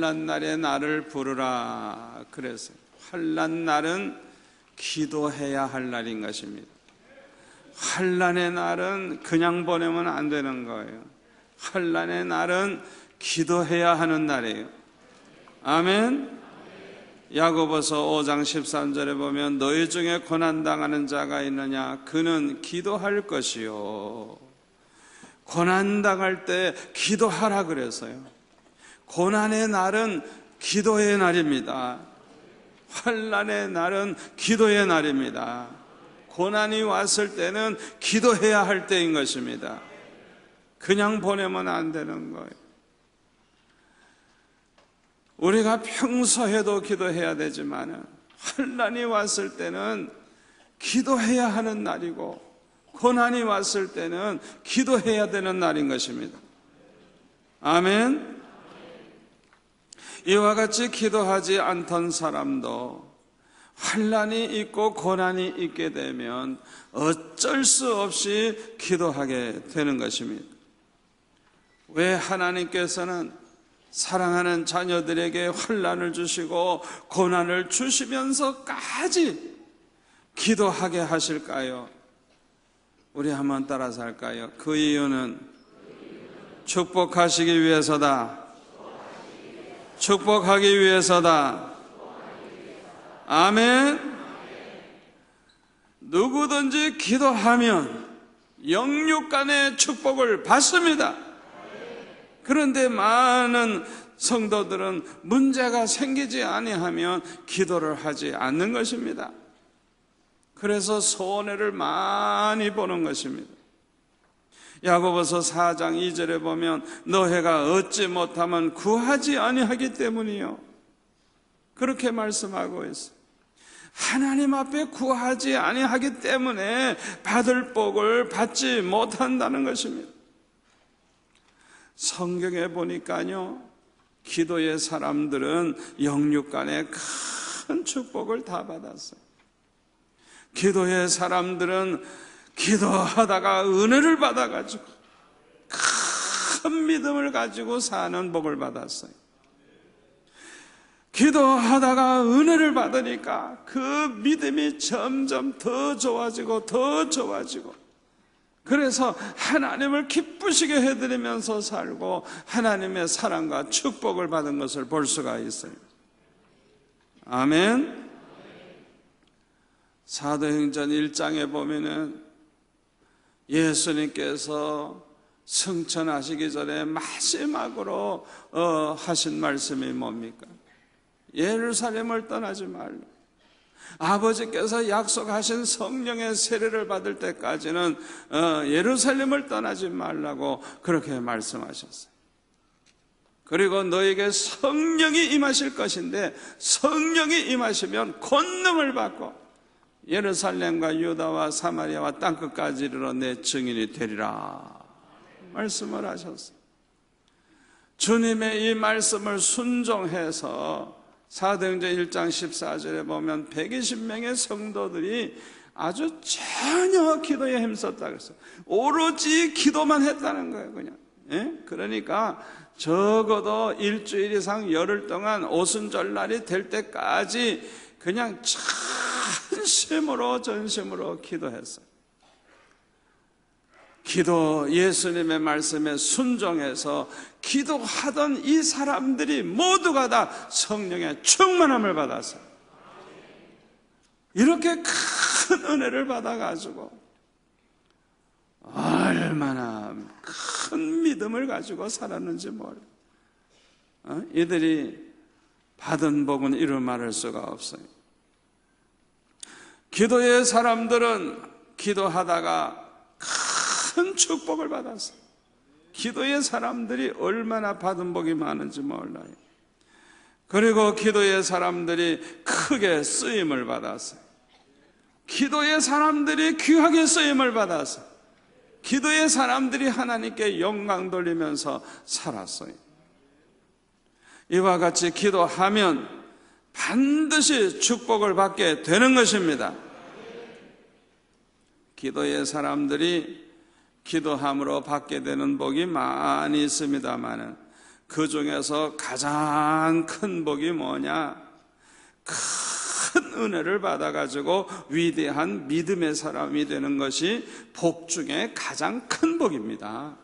환난 날에 나를 부르라 그랬어요. 환난 날은 기도해야 할 날인 것입니다. 환난의 날은 그냥 보내면 안 되는 거예요. 환난의 날은 기도해야 하는 날이에요. 아멘. 야고보서 5장 13절에 보면 너희 중에 고난당하는 자가 있느냐 그는 기도할 것이요. 고난당할 때 기도하라 그랬어요. 고난의 날은 기도의 날입니다. 환난의 날은 기도의 날입니다. 고난이 왔을 때는 기도해야 할 때인 것입니다. 그냥 보내면 안 되는 거예요. 우리가 평소에도 기도해야 되지만 환난이 왔을 때는 기도해야 하는 날이고 고난이 왔을 때는 기도해야 되는 날인 것입니다. 아멘. 이와 같이 기도하지 않던 사람도 환난이 있고 고난이 있게 되면 어쩔 수 없이 기도하게 되는 것입니다. 왜 하나님께서는 사랑하는 자녀들에게 환난을 주시고 고난을 주시면서까지 기도하게 하실까요? 우리 한번 따라서 할까요? 그 이유는 축복하시기 위해서다. 축복하기 위해서다. 아멘. 누구든지 기도하면 영육 간의 축복을 받습니다. 그런데 많은 성도들은 문제가 생기지 아니하면 기도를 하지 않는 것입니다. 그래서 손해를 많이 보는 것입니다. 야고보서 4장 2절에 보면 너희가 얻지 못하면 구하지 아니하기 때문이요. 그렇게 말씀하고 있어요. 하나님 앞에 구하지 아니하기 때문에 받을 복을 받지 못한다는 것입니다. 성경에 보니까요, 기도의 사람들은 영육 간의 큰 축복을 다 받았어요. 기도의 사람들은 기도하다가 은혜를 받아가지고 큰 믿음을 가지고 사는 복을 받았어요. 기도하다가 은혜를 받으니까 그 믿음이 점점 더 좋아지고 더 좋아지고, 그래서 하나님을 기쁘시게 해드리면서 살고 하나님의 사랑과 축복을 받은 것을 볼 수가 있어요. 아멘. 사도행전 1장에 보면은 예수님께서 승천하시기 전에 마지막으로 하신 말씀이 뭡니까? 예루살렘을 떠나지 말라. 아버지께서 약속하신 성령의 세례를 받을 때까지는 예루살렘을 떠나지 말라고 그렇게 말씀하셨어요. 그리고 너에게 성령이 임하실 것인데 성령이 임하시면 권능을 받고 예루살렘과 유다와 사마리아와 땅끝까지 이르러 내 증인이 되리라 말씀을 하셨어요. 주님의 이 말씀을 순종해서 사도행전 1장 14절에 보면 120명의 성도들이 아주 전혀 기도에 힘썼다 그랬어요. 오로지 기도만 했다는 거예요, 그냥. 예? 그러니까 적어도 일주일 이상 열흘 동안 오순절날이 될 때까지 그냥 전심으로 기도했어요. 예수님의 말씀에 순종해서 기도하던 이 사람들이 모두가 다 성령의 충만함을 받았어요. 이렇게 큰 은혜를 받아가지고 얼마나 큰 믿음을 가지고 살았는지 몰라요. 이들이 받은 복은 이루 말할 수가 없어요. 기도의 사람들은 기도하다가 큰 축복을 받았어요. 기도의 사람들이 얼마나 받은 복이 많은지 몰라요. 그리고 기도의 사람들이 크게 쓰임을 받았어요. 기도의 사람들이 귀하게 쓰임을 받았어요. 기도의 사람들이 하나님께 영광 돌리면서 살았어요. 이와 같이 기도하면 반드시 축복을 받게 되는 것입니다. 기도의 사람들이 기도함으로 받게 되는 복이 많이 있습니다만 그 중에서 가장 큰 복이 뭐냐? 큰 은혜를 받아가지고 위대한 믿음의 사람이 되는 것이 복 중에 가장 큰 복입니다.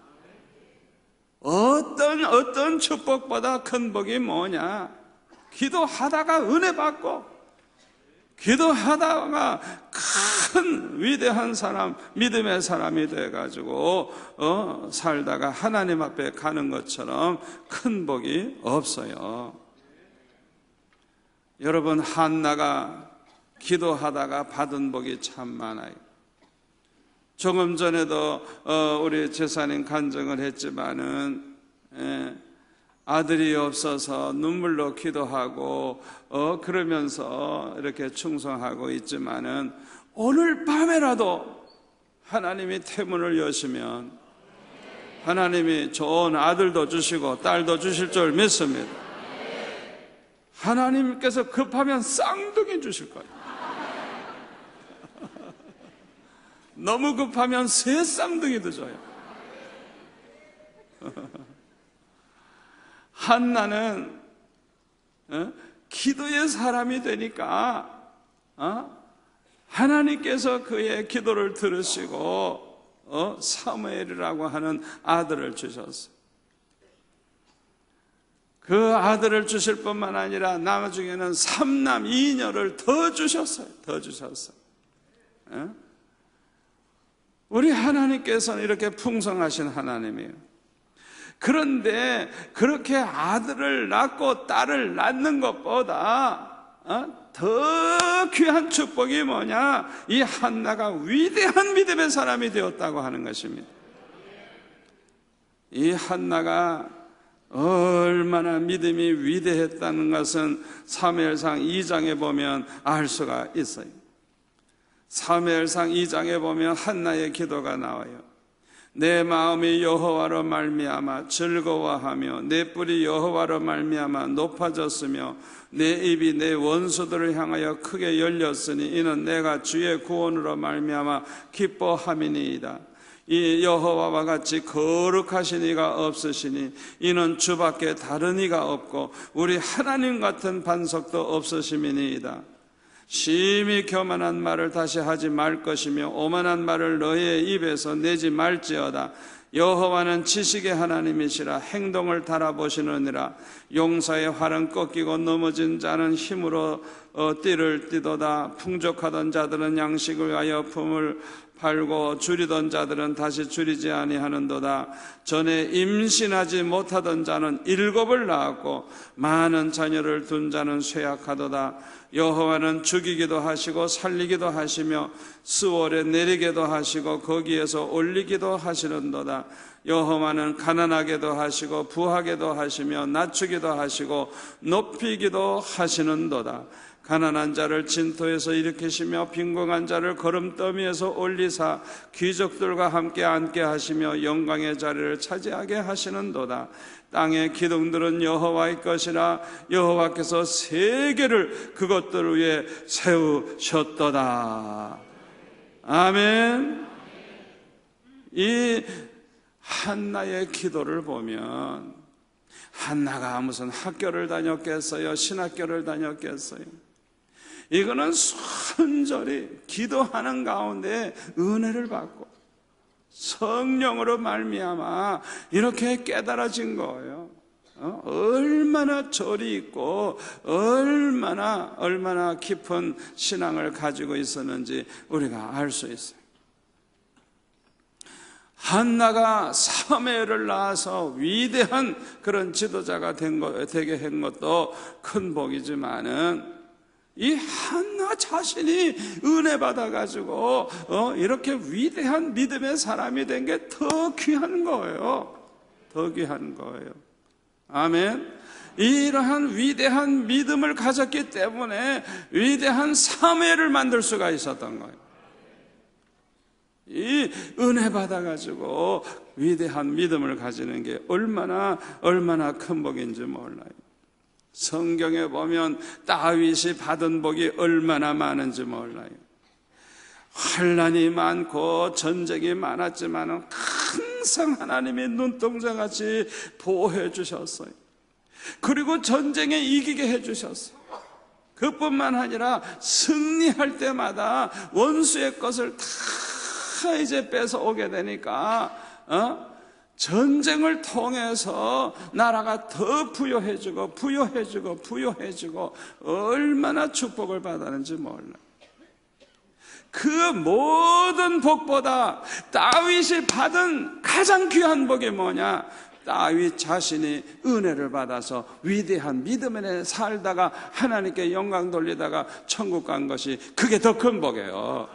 어떤 축복보다 큰 복이 뭐냐? 기도하다가 은혜 받고, 기도하다가 큰 위대한 사람, 믿음의 사람이 돼가지고 살다가 하나님 앞에 가는 것처럼 큰 복이 없어요. 여러분, 한나가 기도하다가 받은 복이 참 많아요. 조금 전에도 우리 제사님 간증을 했지만은 아들이 없어서 눈물로 기도하고 그러면서 이렇게 충성하고 있지만은 오늘 밤에라도 하나님이 태문을 여시면 하나님이 좋은 아들도 주시고 딸도 주실 줄 믿습니다. 하나님께서 급하면 쌍둥이 주실 거예요. 너무 급하면 새 쌍둥이도 줘요. 한나는 기도의 사람이 되니까 하나님께서 그의 기도를 들으시고 사무엘이라고 하는 아들을 주셨어요. 그 아들을 주실 뿐만 아니라 나중에는 3남 2녀를 더 주셨어요. 우리 하나님께서는 이렇게 풍성하신 하나님이에요. 그런데 그렇게 아들을 낳고 딸을 낳는 것보다 더 귀한 축복이 뭐냐? 이 한나가 위대한 믿음의 사람이 되었다고 하는 것입니다. 이 한나가 얼마나 믿음이 위대했다는 것은 사무엘상 2장에 보면 알 수가 있어요. 사무엘상 2장에 보면 한나의 기도가 나와요. 내 마음이 여호와로 말미암아 즐거워하며 내 뿔이 여호와로 말미암아 높아졌으며 내 입이 내 원수들을 향하여 크게 열렸으니 이는 내가 주의 구원으로 말미암아 기뻐함이니이다. 이 여호와와 같이 거룩하신 이가 없으시니 이는 주밖에 다른 이가 없고 우리 하나님 같은 반석도 없으심이니이다. 심히 교만한 말을 다시 하지 말 것이며 오만한 말을 너의 입에서 내지 말지어다. 여호와는 지식의 하나님이시라. 행동을 달아보시느니라. 용사의 활은 꺾이고 넘어진 자는 힘으로 띠를 띠도다. 풍족하던 자들은 양식을 위하여 품을 팔고 줄이던 자들은 다시 줄이지 아니하는도다. 전에 임신하지 못하던 자는 7을 낳았고 많은 자녀를 둔 자는 쇠약하도다. 여호와는 죽이기도 하시고 살리기도 하시며 스월에 내리기도 하시고 거기에서 올리기도 하시는도다. 여호와는 가난하게도 하시고 부하게도 하시며 낮추기도 하시고 높이기도 하시는도다. 가난한 자를 진토에서 일으키시며 빈궁한 자를 거름더미에서 올리사 귀족들과 함께 앉게 하시며 영광의 자리를 차지하게 하시는도다. 땅의 기둥들은 여호와의 것이라. 여호와께서 세계를 그것들 위에 세우셨도다. 아멘. 이 한나의 기도를 보면 한나가 무슨 학교를 다녔겠어요? 신학교를 다녔겠어요? 이거는 순전히 기도하는 가운데 은혜를 받고 성령으로 말미암아 이렇게 깨달아진 거예요. 얼마나 절이 있고 얼마나 깊은 신앙을 가지고 있었는지 우리가 알 수 있어요. 한나가 사무엘을 낳아서 위대한 그런 지도자가 되게 한 것도 큰 복이지만은 이 한나 자신이 은혜 받아가지고 이렇게 위대한 믿음의 사람이 된 게 더 귀한 거예요. 더 귀한 거예요. 아멘. 이러한 위대한 믿음을 가졌기 때문에 위대한 사무엘을 만들 수가 있었던 거예요. 이 은혜 받아가지고 위대한 믿음을 가지는 게 얼마나 큰 복인지 몰라요. 성경에 보면 다윗이 받은 복이 얼마나 많은지 몰라요. 환난이 많고 전쟁이 많았지만 큰 항상 하나님이 눈동자같이 보호해 주셨어요. 그리고 전쟁에 이기게 해 주셨어요. 그뿐만 아니라 승리할 때마다 원수의 것을 다 이제 뺏어오게 되니까 전쟁을 통해서 나라가 더 부여해지고 얼마나 축복을 받았는지 몰라요. 그 모든 복보다 다윗이 받은 가장 귀한 복이 뭐냐? 다윗 자신이 은혜를 받아서 위대한 믿음 안에 살다가 하나님께 영광 돌리다가 천국 간 것이 그게 더 큰 복이에요.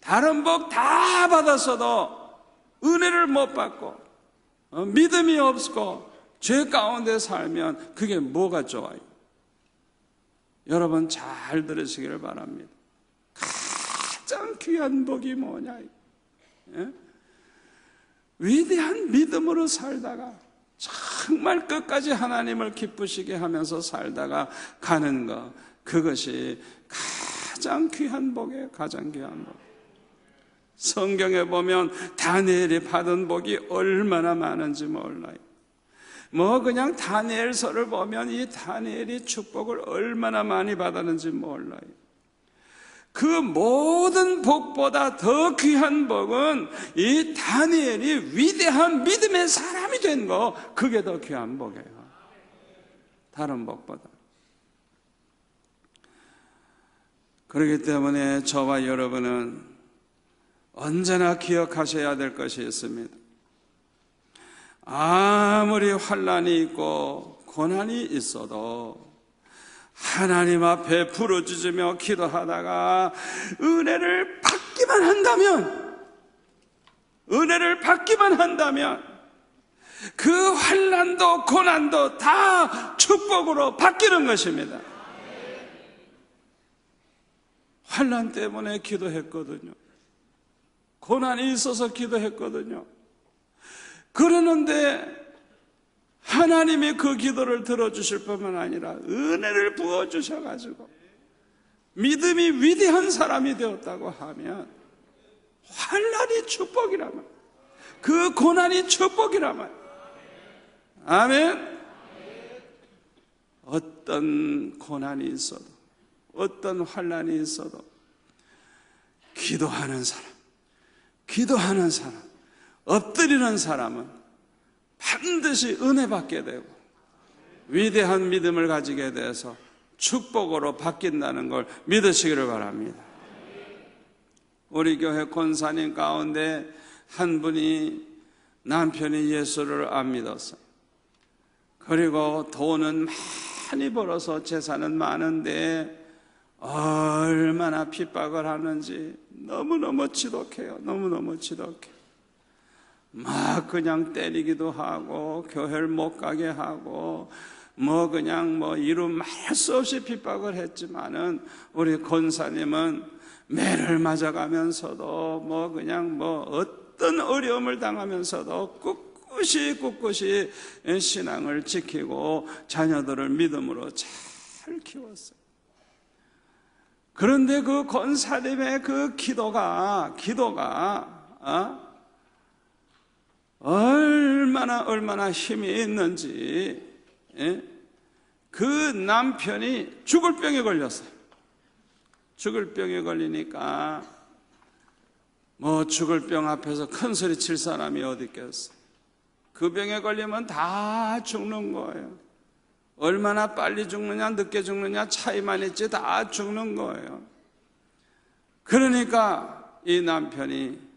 다른 복 다 받았어도 은혜를 못 받고 믿음이 없고 죄 가운데 살면 그게 뭐가 좋아요? 여러분 잘 들으시기를 바랍니다. 가장 귀한 복이 뭐냐? 예? 위대한 믿음으로 살다가 정말 끝까지 하나님을 기쁘시게 하면서 살다가 가는 것, 그것이 가장 귀한 복이에요. 가장 귀한 복. 성경에 보면 다니엘이 받은 복이 얼마나 많은지 몰라요. 그냥 다니엘서를 보면 이 다니엘이 축복을 얼마나 많이 받았는지 몰라요. 그 모든 복보다 더 귀한 복은 이 다니엘이 위대한 믿음의 사람이 된 거, 그게 더 귀한 복이에요. 다른 복보다. 그렇기 때문에 저와 여러분은 언제나 기억하셔야 될 것이 있습니다. 아무리 환난이 있고 고난이 있어도 하나님 앞에 부르짖으며 기도하다가 은혜를 받기만 한다면 그 환난도 고난도 다 축복으로 바뀌는 것입니다. 환난 때문에 기도했거든요. 고난이 있어서 기도했거든요. 그러는데 하나님이 그 기도를 들어주실 뿐만 아니라 은혜를 부어주셔가지고 믿음이 위대한 사람이 되었다고 하면 환난이 축복이라면, 그 고난이 축복이라면, 아멘. 어떤 고난이 있어도, 어떤 환난이 있어도 기도하는 사람, 엎드리는 사람은 반드시 은혜 받게 되고 위대한 믿음을 가지게 돼서 축복으로 바뀐다는 걸 믿으시기를 바랍니다. 우리 교회 권사님 가운데 한 분이 남편이 예수를 안 믿었어요. 그리고 돈은 많이 벌어서 재산은 많은데 얼마나 핍박을 하는지 너무너무 지독해요. 너무너무 지독해. 막 그냥 때리기도 하고 교회를 못 가게 하고 그냥 이루 말할 수 없이 핍박을 했지만은 우리 권사님은 매를 맞아가면서도 그냥 어떤 어려움을 당하면서도 꿋꿋이 신앙을 지키고 자녀들을 믿음으로 잘 키웠어요. 그런데 그 권사님의 그 기도가 얼마나 힘이 있는지, 그 남편이 죽을 병에 걸렸어요. 죽을 병에 걸리니까 죽을 병 앞에서 큰 소리 칠 사람이 어디 있겠어요. 그 병에 걸리면 다 죽는 거예요. 얼마나 빨리 죽느냐 늦게 죽느냐 차이만 있지 다 죽는 거예요. 그러니까 이 남편이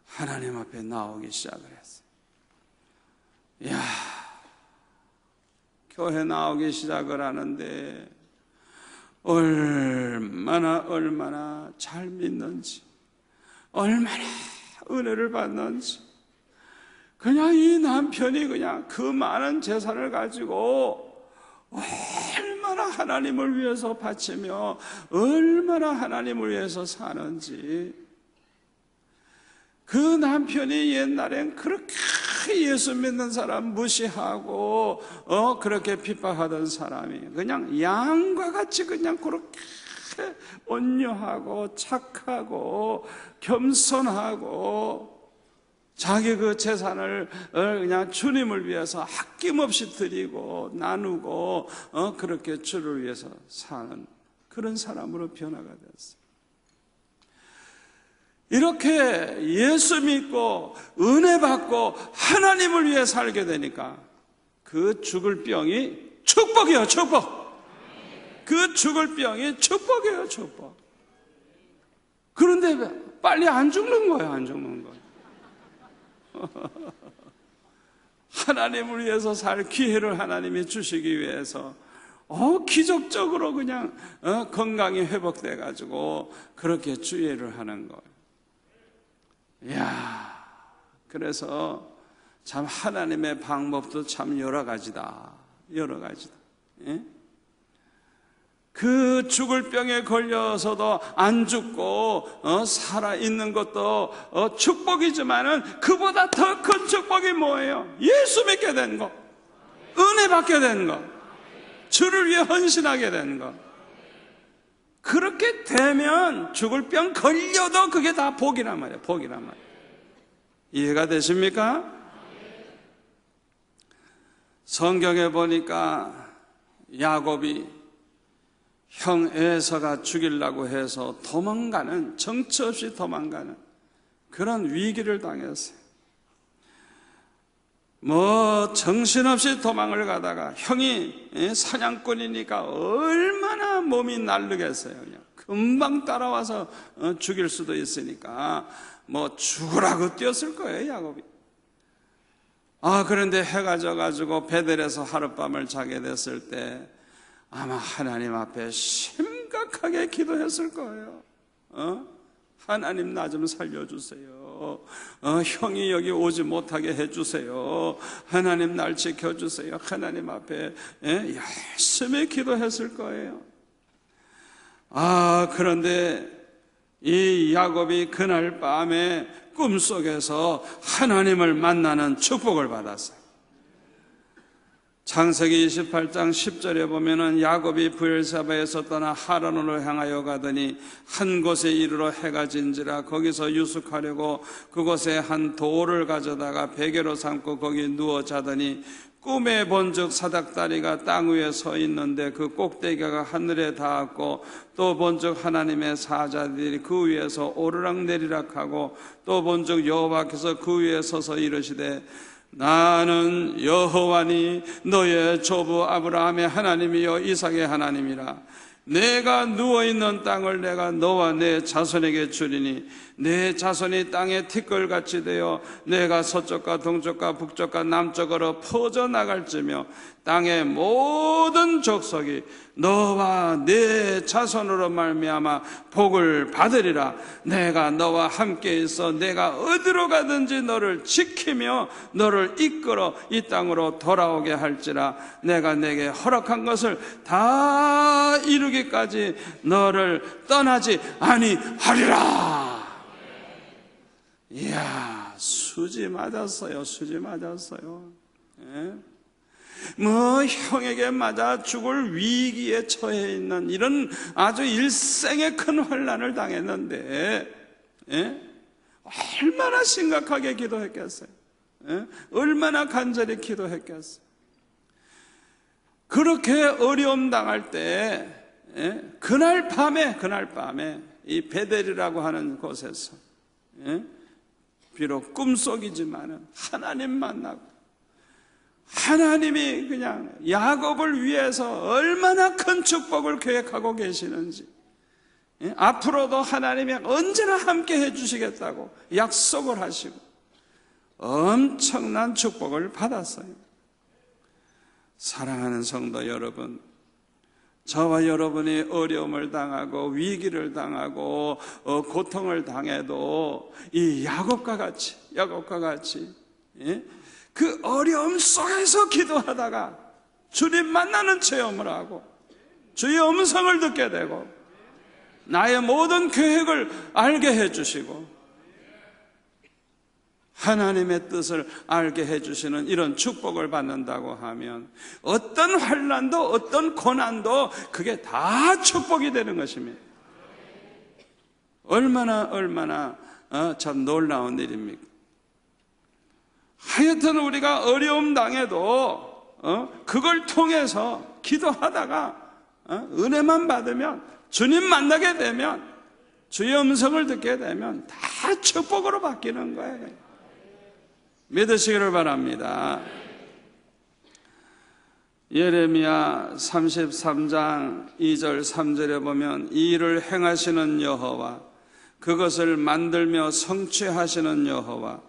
하나님 앞에 나오기 시작을 했어요. 이야, 교회 나오기 시작을 하는데 얼마나 잘 믿는지, 얼마나 은혜를 받는지, 그냥 이 남편이 그냥 그 많은 재산을 가지고 얼마나 하나님을 위해서 바치며 얼마나 하나님을 위해서 사는지. 그 남편이 옛날엔 그렇게 예수 믿는 사람 무시하고 그렇게 핍박하던 사람이 그냥 양과 같이 그냥 그렇게 온유하고 착하고 겸손하고 자기 그 재산을 그냥 주님을 위해서 아낌없이 드리고 나누고 그렇게 주를 위해서 사는 그런 사람으로 변화가 되었어요. 이렇게 예수 믿고 은혜 받고 하나님을 위해 살게 되니까 그 죽을 병이 축복이에요. 축복. 그 죽을 병이 축복이에요. 축복. 그런데 빨리 안 죽는 거예요. 안 죽는 거예요. 하나님을 위해서 살 기회를 하나님이 주시기 위해서 기적적으로 그냥 건강이 회복돼 가지고 그렇게 주의를 하는 거예요. 이야, 그래서 참 하나님의 방법도 참 여러 가지다. 여러 가지다. 예? 그 죽을 병에 걸려서도 안 죽고 살아있는 것도 축복이지만은 그보다 더 큰 축복이 뭐예요? 예수 믿게 된 거, 은혜 받게 된 거, 주를 위해 헌신하게 된 거. 그렇게 되면 죽을 병 걸려도 그게 다 복이란 말이에요. 복이란 말이에요. 이해가 되십니까? 성경에 보니까 야곱이 형 에서가 죽이려고 해서 도망가는, 정처 없이 도망가는 그런 위기를 당했어요. 정신없이 도망을 가다가 형이 사냥꾼이니까 얼마나 몸이 날르겠어요. 그냥 금방 따라와서 죽일 수도 있으니까 죽으라고 뛰었을 거예요, 야곱이. 그런데 해가 져가지고 베델에서 하룻밤을 자게 됐을 때 아마 하나님 앞에 심각하게 기도했을 거예요. 하나님 나 좀 살려주세요. 형이 여기 오지 못하게 해주세요. 하나님 날 지켜주세요. 하나님 앞에 열심히 기도했을 거예요. 그런데 이 야곱이 그날 밤에 꿈속에서 하나님을 만나는 축복을 받았어요. 창세기 28장 10절에 보면은 야곱이 브엘사바에서 떠나 하란으로 향하여 가더니 한 곳에 이르러 해가 진지라 거기서 유숙하려고 그곳에 한 돌을 가져다가 베개로 삼고 거기 누워 자더니 꿈에 본즉 사닥다리가 땅 위에 서 있는데 그 꼭대기가 하늘에 닿았고 또 본즉 하나님의 사자들이 그 위에서 오르락내리락하고 또 본즉 여호와께서 그 위에 서서 이르시되 나는 여호와니 너의 조부 아브라함의 하나님이요 이삭의 하나님이라. 내가 누워있는 땅을 내가 너와 내 자손에게 주리니 내 자손이 땅의 티끌같이 되어 내가 서쪽과 동쪽과 북쪽과 남쪽으로 퍼져나갈지며 땅의 모든 족속이 너와 내 자손으로 말미암아 복을 받으리라. 내가 너와 함께 있어 내가 어디로 가든지 너를 지키며 너를 이끌어 이 땅으로 돌아오게 할지라. 내가 내게 허락한 것을 다 이루기까지 너를 떠나지 아니하리라. 이야, 수지 맞았어요. 수지 맞았어요. 예? 형에게 맞아 죽을 위기에 처해 있는 이런 아주 일생의 큰 환난을 당했는데 얼마나 심각하게 기도했겠어요. 얼마나 간절히 기도했겠어요. 그렇게 어려움 당할 때 그날 밤에 이 베델이라고 하는 곳에서 비록 꿈속이지만은 하나님 만나고 하나님이 그냥 야곱을 위해서 얼마나 큰 축복을 계획하고 계시는지, 앞으로도 하나님이 언제나 함께 해주시겠다고 약속을 하시고 엄청난 축복을 받았어요. 사랑하는 성도 여러분, 저와 여러분이 어려움을 당하고 위기를 당하고 고통을 당해도 이 야곱과 같이 그 어려움 속에서 기도하다가 주님 만나는 체험을 하고 주의 음성을 듣게 되고 나의 모든 계획을 알게 해주시고 하나님의 뜻을 알게 해주시는 이런 축복을 받는다고 하면 어떤 환난도 어떤 고난도 그게 다 축복이 되는 것입니다. 얼마나 참 놀라운 일입니까? 하여튼 우리가 어려움 당해도 그걸 통해서 기도하다가 은혜만 받으면, 주님 만나게 되면, 주의 음성을 듣게 되면 다 축복으로 바뀌는 거예요. 믿으시기를 바랍니다. 예레미야 33장 2절 3절에 보면 이 일을 행하시는 여호와, 그것을 만들며 성취하시는 여호와,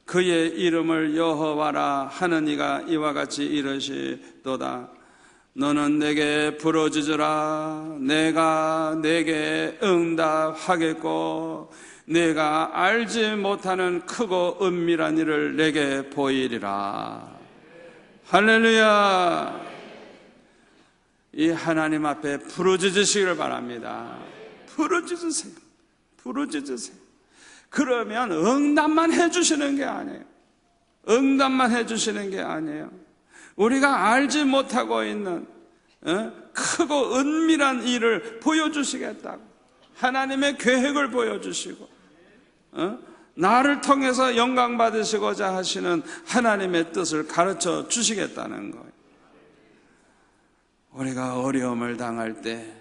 그의 이름을 여호와라 하는 이가 이와 같이 이르시도다. 너는 내게 부르짖으라. 내가 내게 응답하겠고 내가 알지 못하는 크고 은밀한 일을 내게 보이리라. 할렐루야. 이 하나님 앞에 부르짖으시기를 바랍니다. 부르짖으세요. 부르짖으세요. 그러면 응답만 해주시는 게 아니에요. 응답만 해주시는 게 아니에요. 우리가 알지 못하고 있는 크고 은밀한 일을 보여주시겠다고, 하나님의 계획을 보여주시고 나를 통해서 영광 받으시고자 하시는 하나님의 뜻을 가르쳐 주시겠다는 거예요. 우리가 어려움을 당할 때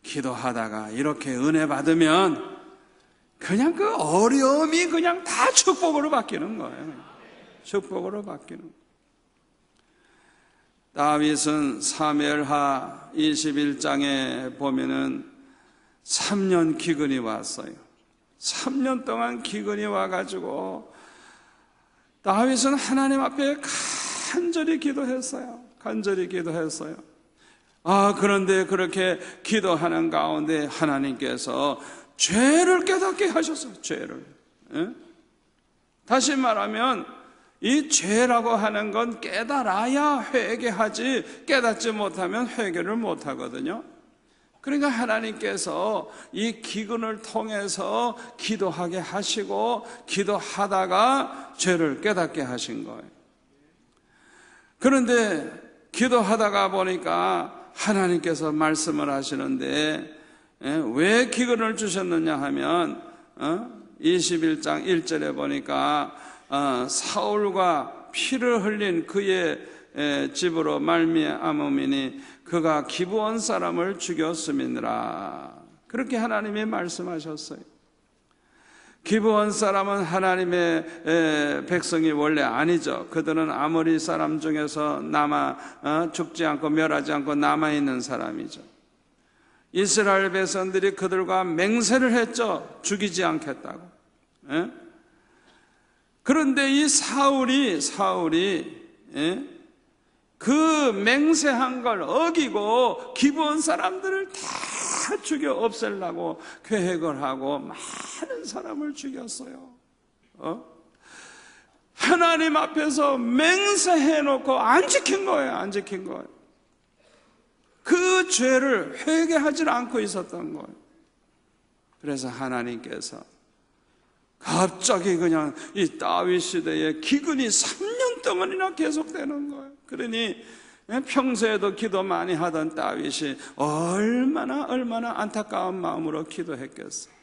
기도하다가 이렇게 은혜 받으면 그냥 그 어려움이 그냥 다 축복으로 바뀌는 거예요. 축복으로 바뀌는 거예요. 다윗은 사무엘하 21장에 보면은 3년 기근이 왔어요. 3년 동안 기근이 와가지고 다윗은 하나님 앞에 간절히 기도했어요. 간절히 기도했어요. 그런데 그렇게 기도하는 가운데 하나님께서 죄를 깨닫게 하셨어요. 죄를. 다시 말하면 이 죄라고 하는 건 깨달아야 회개하지, 깨닫지 못하면 회개를 못하거든요. 그러니까 하나님께서 이 기근을 통해서 기도하게 하시고 기도하다가 죄를 깨닫게 하신 거예요. 그런데 기도하다가 보니까 하나님께서 말씀을 하시는데 왜 기근을 주셨느냐 하면 21장 1절에 보니까 사울과 피를 흘린 그의 집으로 말미암음이니 그가 기브온 사람을 죽였음이니라. 그렇게 하나님이 말씀하셨어요. 기브온 사람은 하나님의 백성이 원래 아니죠. 그들은 아모리 사람 중에서 죽지 않고 멸하지 않고 남아있는 사람이죠. 이스라엘 백성들이 그들과 맹세를 했죠. 죽이지 않겠다고. 그런데 이 사울이 그 맹세한 걸 어기고 기브온 사람들을 다 죽여 없애려고 계획을 하고 많은 사람을 죽였어요. 하나님 앞에서 맹세해놓고 안 지킨 거예요. 안 지킨 거예요. 그 죄를 회개하지 않고 있었던 거예요. 그래서 하나님께서 갑자기 그냥 이 다윗 시대의 기근이 3년 동안이나 계속되는 거예요. 그러니 평소에도 기도 많이 하던 다윗이 얼마나 안타까운 마음으로 기도했겠어요.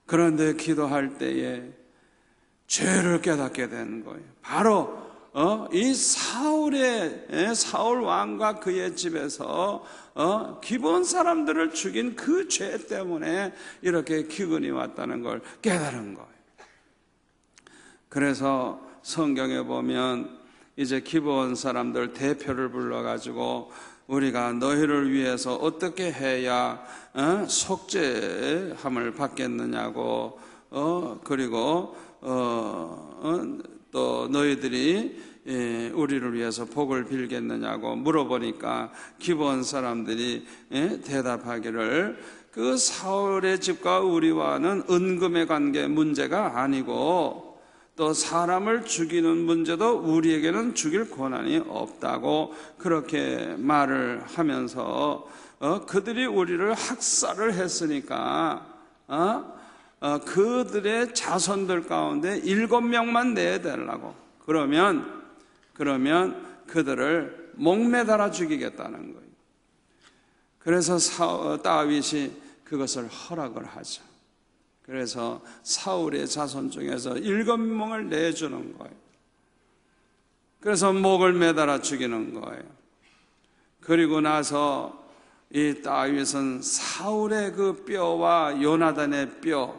그런데 기도할 때에 죄를 깨닫게 된 거예요. 바로 이 사울 왕과 그의 집에서 기브온 사람들을 죽인 그 죄 때문에 이렇게 기근이 왔다는 걸 깨달은 거예요. 그래서 성경에 보면 이제 기브온 사람들 대표를 불러가지고 우리가 너희를 위해서 어떻게 해야 속죄함을 받겠느냐고, 그리고 또 너희들이 우리를 위해서 복을 빌겠느냐고 물어보니까 기브온 사람들이 대답하기를 그 사울의 집과 우리와는 은금의 관계 문제가 아니고 또 사람을 죽이는 문제도 우리에게는 죽일 권한이 없다고 그렇게 말을 하면서 그들이 우리를 학살을 했으니까 그들의 자손들 가운데 7명만 내달라고, 그러면 그들을 목매달아 죽이겠다는 거예요. 그래서 다윗이 그것을 허락을 하죠. 그래서 사울의 자손 중에서 7명을 내주는 거예요. 그래서 목을 매달아 죽이는 거예요. 그리고 나서 이 다윗은 사울의 그 뼈와 요나단의 뼈,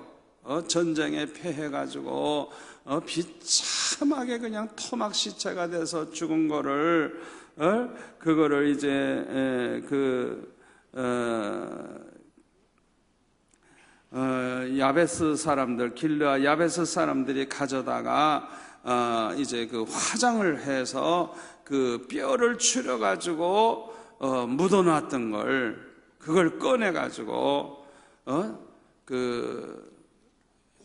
전쟁에 패해가지고 비참하게 그냥 토막 시체가 돼서 죽은 거를 그거를 이제 야베스 사람들, 길르아 야베스 사람들이 가져다가 이제 그 화장을 해서 그 뼈를 추려가지고 묻어놨던 걸, 그걸 꺼내가지고 그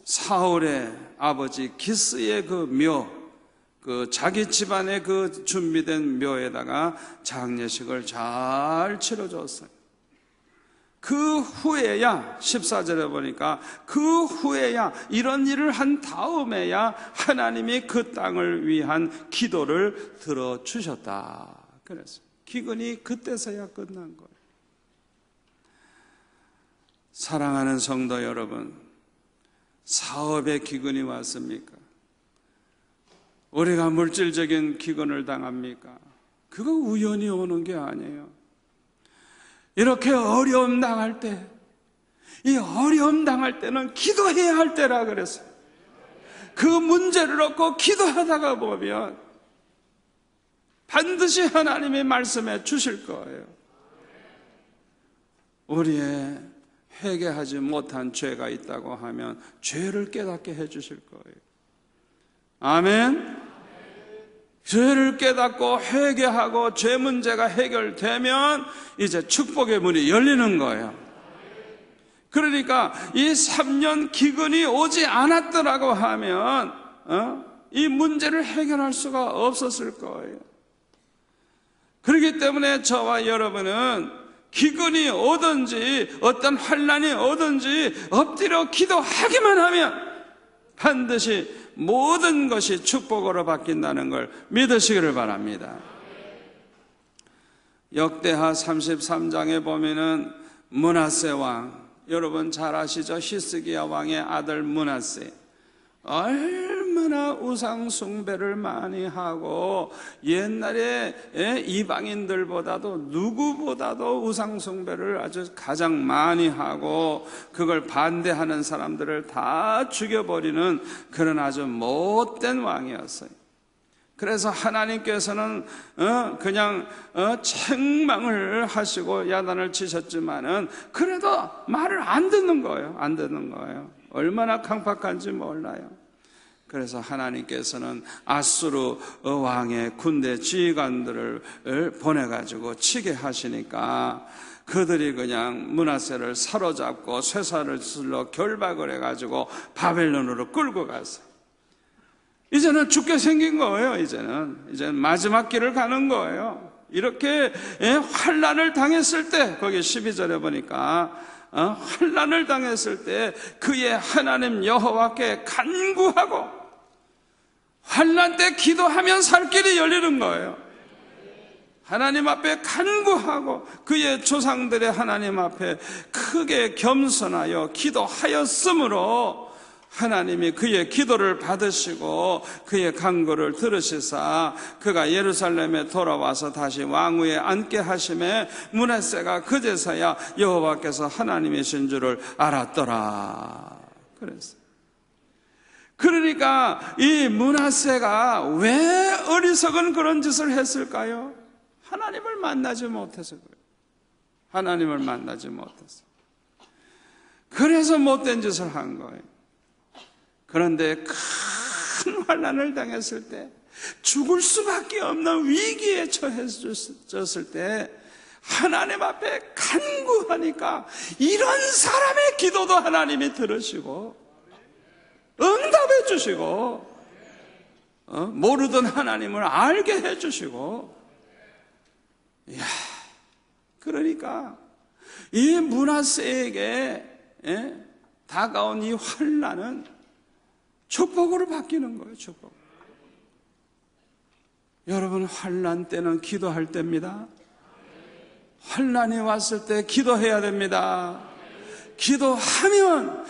사울의 아버지 기스의 그 묘, 그 자기 집안의 그 준비된 묘에다가 장례식을 잘 치러줬어요. 그 후에야 14절에 보니까 그 후에야 이런 일을 한 다음에야 하나님이 그 땅을 위한 기도를 들어주셨다. 그래서 기근이 그때서야 끝난 거예요. 사랑하는 성도 여러분, 사업에 기근이 왔습니까? 우리가 물질적인 기근을 당합니까? 그거 우연히 오는 게 아니에요. 이렇게 어려움 당할 때, 이 어려움 당할 때는 기도해야 할 때라 그랬어요. 그 문제를 얻고 기도하다가 보면 반드시 하나님의 말씀해 주실 거예요. 우리의 회개하지 못한 죄가 있다고 하면 죄를 깨닫게 해 주실 거예요. 아멘. 죄를 깨닫고 회개하고 죄 문제가 해결되면 이제 축복의 문이 열리는 거예요. 그러니까 이 3년 기근이 오지 않았더라고 하면 이 문제를 해결할 수가 없었을 거예요. 그렇기 때문에 저와 여러분은 기근이 오든지 어떤 환난이 오든지 엎드려 기도하기만 하면 반드시 모든 것이 축복으로 바뀐다는 걸 믿으시기를 바랍니다. 역대하 33장에 보면은 므낫세 왕, 여러분 잘 아시죠? 히스기야 왕의 아들 므낫세, 얼마나 우상 숭배를 많이 하고 옛날에 이방인들보다도 누구보다도 우상 숭배를 아주 가장 많이 하고 그걸 반대하는 사람들을 다 죽여버리는 그런 아주 못된 왕이었어요. 그래서 하나님께서는 그냥 책망을 하시고 야단을 치셨지만은 그래도 말을 안 듣는 거예요. 안 듣는 거예요. 얼마나 강팍한지 몰라요. 그래서 하나님께서는 아수르 왕의 군대 지휘관들을 보내가지고 치게 하시니까 그들이 그냥 므낫세를 사로잡고 쇠사를 쓸러 결박을 해가지고 바벨론으로 끌고 갔어요. 이제는 죽게 생긴 거예요. 이제는 마지막 길을 가는 거예요. 이렇게 환난을 당했을 때, 거기 12절에 보니까 환난을 당했을 때 그의 하나님 여호와께 간구하고 환난 때 기도하면 살 길이 열리는 거예요. 하나님 앞에 간구하고 그의 조상들의 하나님 앞에 크게 겸손하여 기도하였으므로 하나님이 그의 기도를 받으시고 그의 간구를 들으시사 그가 예루살렘에 돌아와서 다시 왕위에 앉게 하심에 므낫세가 그제서야 여호와께서 하나님이신 줄을 알았더라. 그랬어요. 그러니까 이 므낫세가 왜 어리석은 그런 짓을 했을까요? 하나님을 만나지 못해서 그래요. 하나님을 만나지 못해서. 그래서 못된 짓을 한 거예요. 그런데 큰 환난을 당했을 때, 죽을 수밖에 없는 위기에 처해졌을 때 하나님 앞에 간구하니까 이런 사람의 기도도 하나님이 들으시고 응답해 주시고 모르던 하나님을 알게 해 주시고, 이야, 그러니까 이 므낫세에게 다가온 이 환난은 축복으로 바뀌는 거예요. 축복. 여러분, 환난 때는 기도할 때입니다. 환난이 왔을 때 기도해야 됩니다. 기도하면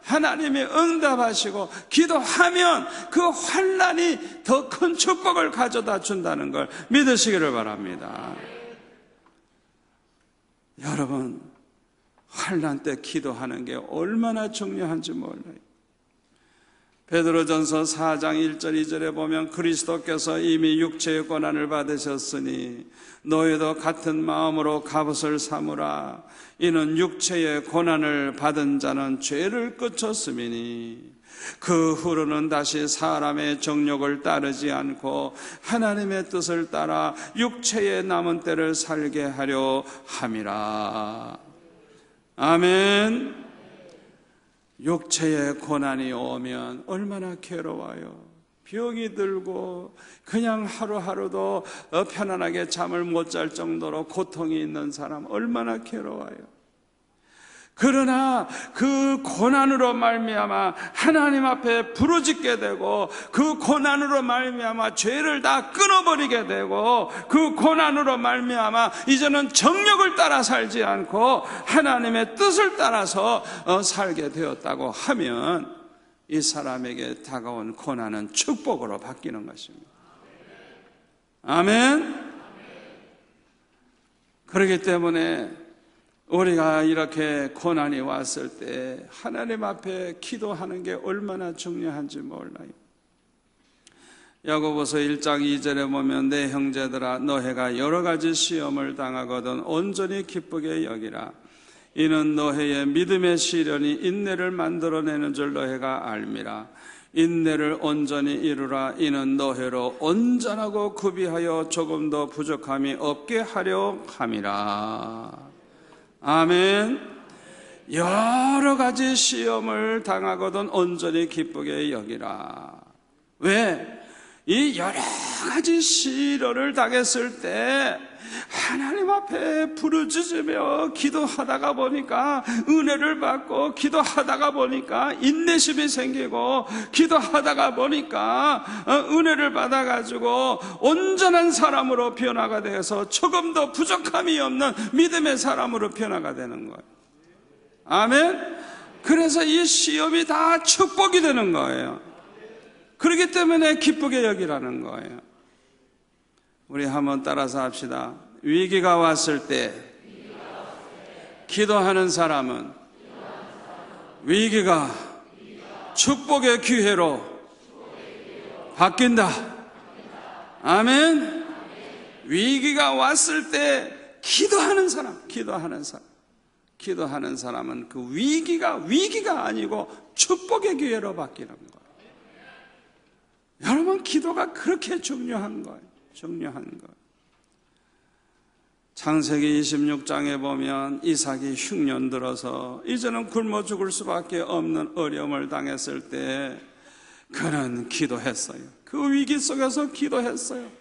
하나님이 응답하시고, 기도하면 그 환난이 더 큰 축복을 가져다 준다는 걸 믿으시기를 바랍니다. 여러분, 환난 때 기도하는 게 얼마나 중요한지 몰라요. 베드로전서 4장 1절 2절에 보면 그리스도께서 이미 육체의 고난을 받으셨으니 너희도 같은 마음으로 갑옷을 삼으라. 이는 육체의 고난을 받은 자는 죄를 끝쳤음이니 그 후로는 다시 사람의 정욕을 따르지 않고 하나님의 뜻을 따라 육체의 남은 때를 살게 하려 함이라. 아멘. 육체의 고난이 오면 얼마나 괴로워요. 병이 들고 그냥 하루하루도 편안하게 잠을 못 잘 정도로 고통이 있는 사람 얼마나 괴로워요. 그러나 그 고난으로 말미암아 하나님 앞에 부르짖게 되고, 그 고난으로 말미암아 죄를 다 끊어버리게 되고, 그 고난으로 말미암아 이제는 정욕을 따라 살지 않고 하나님의 뜻을 따라서 살게 되었다고 하면 이 사람에게 다가온 고난은 축복으로 바뀌는 것입니다. 아멘. 그렇기 때문에 우리가 이렇게 고난이 왔을 때 하나님 앞에 기도하는 게 얼마나 중요한지 몰라요. 야고보서 1장 2절에 보면 내 형제들아 너희가 여러 가지 시험을 당하거든 온전히 기쁘게 여기라. 이는 너희의 믿음의 시련이 인내를 만들어내는 줄 너희가 알미라. 인내를 온전히 이루라. 이는 너희로 온전하고 구비하여 조금도 부족함이 없게 하려 함이라. 아멘. 여러 가지 시험을 당하거든 온전히 기쁘게 여기라. 왜? 이 여러 가지 시련을 당했을 때 하나님 앞에 부르짖으며 기도하다가 보니까 은혜를 받고, 기도하다가 보니까 인내심이 생기고, 기도하다가 보니까 은혜를 받아가지고 온전한 사람으로 변화가 되어서 조금도 부족함이 없는 믿음의 사람으로 변화가 되는 거예요. 아멘. 그래서 이 시험이 다 축복이 되는 거예요. 그렇기 때문에 기쁘게 여기라는 거예요. 우리 한번 따라서 합시다. 위기가 왔을 때 기도하는 사람은 위기가 축복의 기회로 바뀐다. 아멘. 위기가 왔을 때 기도하는 사람은 그 위기가 아니고 축복의 기회로 바뀌는 거예요. 여러분, 기도가 그렇게 중요한 거예요. 창세기 26장에 보면 이삭이 흉년 들어서 이제는 굶어 죽을 수밖에 없는 어려움을 당했을 때 그는 기도했어요. 그 위기 속에서 기도했어요.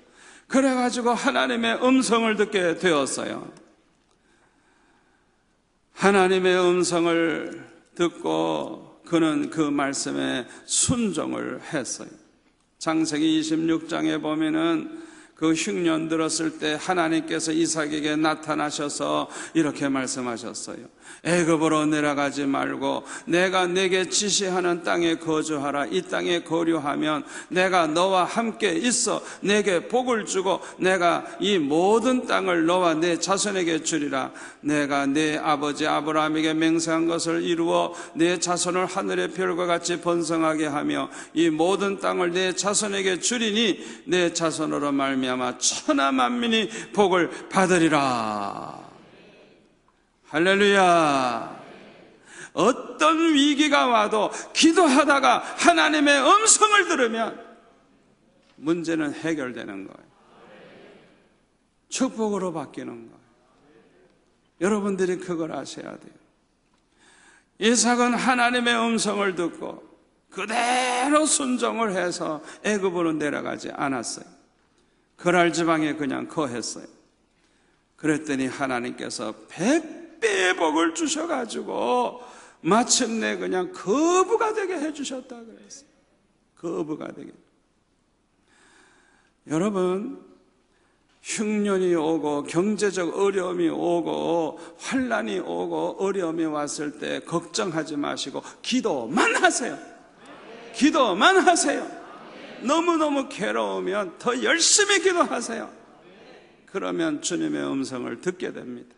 그래가지고 하나님의 음성을 듣게 되었어요. 하나님의 음성을 듣고 그는 그 말씀에 순종을 했어요. 창세기 26장에 보면은 그 흉년 들었을 때 하나님께서 이삭에게 나타나셔서 이렇게 말씀하셨어요. 애굽으로 내려가지 말고 내가 내게 지시하는 땅에 거주하라. 이 땅에 거류하면 내가 너와 함께 있어 내게 복을 주고 내가 이 모든 땅을 너와 내 자손에게 주리라. 내가 내 아버지 아브라함에게 맹세한 것을 이루어 내 자손을 하늘의 별과 같이 번성하게 하며 이 모든 땅을 내 자손에게 주리니 내 자손으로 말미암아 천하 만민이 복을 받으리라. 할렐루야. 어떤 위기가 와도 기도하다가 하나님의 음성을 들으면 문제는 해결되는 거예요. 축복으로 바뀌는 거예요. 여러분들이 그걸 아셔야 돼요. 이삭은 하나님의 음성을 듣고 그대로 순종을 해서 애굽으로 내려가지 않았어요. 그랄 지방에 그냥 거했어요. 그랬더니 하나님께서 100배의 복을 주셔가지고 마침내 그냥 거부가 되게 해주셨다 그랬어요. 거부가 되게. 여러분, 흉년이 오고 경제적 어려움이 오고 환난이 오고 어려움이 왔을 때 걱정하지 마시고 기도만 하세요. 기도만 하세요. 너무너무 괴로우면 더 열심히 기도하세요. 그러면 주님의 음성을 듣게 됩니다.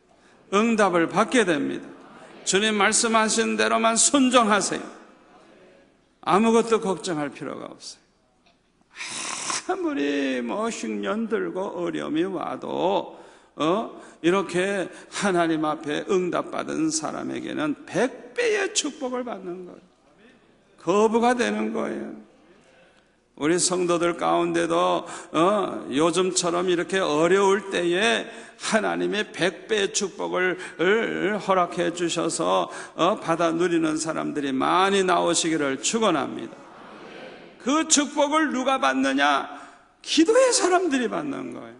응답을 받게 됩니다. 주님 말씀하신 대로만 순종하세요. 아무것도 걱정할 필요가 없어요. 아무리 흉년 들고 어려움이 와도 이렇게 하나님 앞에 응답받은 사람에게는 100배의 축복을 받는 거예요. 거부가 되는 거예요. 우리 성도들 가운데도 요즘처럼 이렇게 어려울 때에 하나님의 100배의 축복을 허락해 주셔서 받아 누리는 사람들이 많이 나오시기를 축원합니다. 그 축복을 누가 받느냐? 기도의 사람들이 받는 거예요.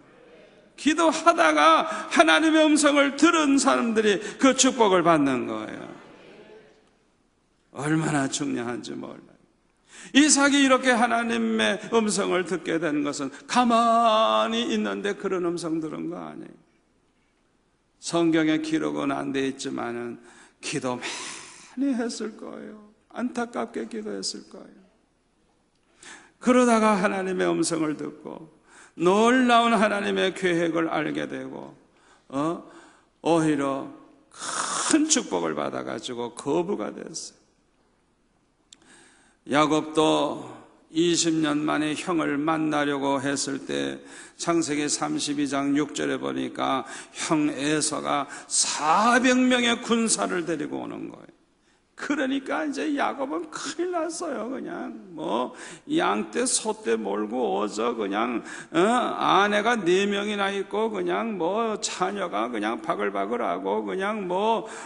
기도하다가 하나님의 음성을 들은 사람들이 그 축복을 받는 거예요. 얼마나 중요한지 몰라요. 이삭이 이렇게 하나님의 음성을 듣게 된 것은 가만히 있는데 그런 음성 들은 거 아니에요. 성경에 기록은 안 돼 있지만은 기도 많이 했을 거예요. 안타깝게 기도했을 거예요. 그러다가 하나님의 음성을 듣고 놀라운 하나님의 계획을 알게 되고 오히려 큰 축복을 받아가지고 거부가 됐어요. 야곱도 20년 만에 형을 만나려고 했을 때 창세기 32장 6절에 보니까 형 에서가 400명의 군사를 데리고 오는 거예요. 그러니까 이제 야곱은 큰일 났어요. 그냥 양떼 소떼 몰고 오죠. 그냥 아내가 4명이나 있고 그냥 자녀가 그냥 바글바글하고 그냥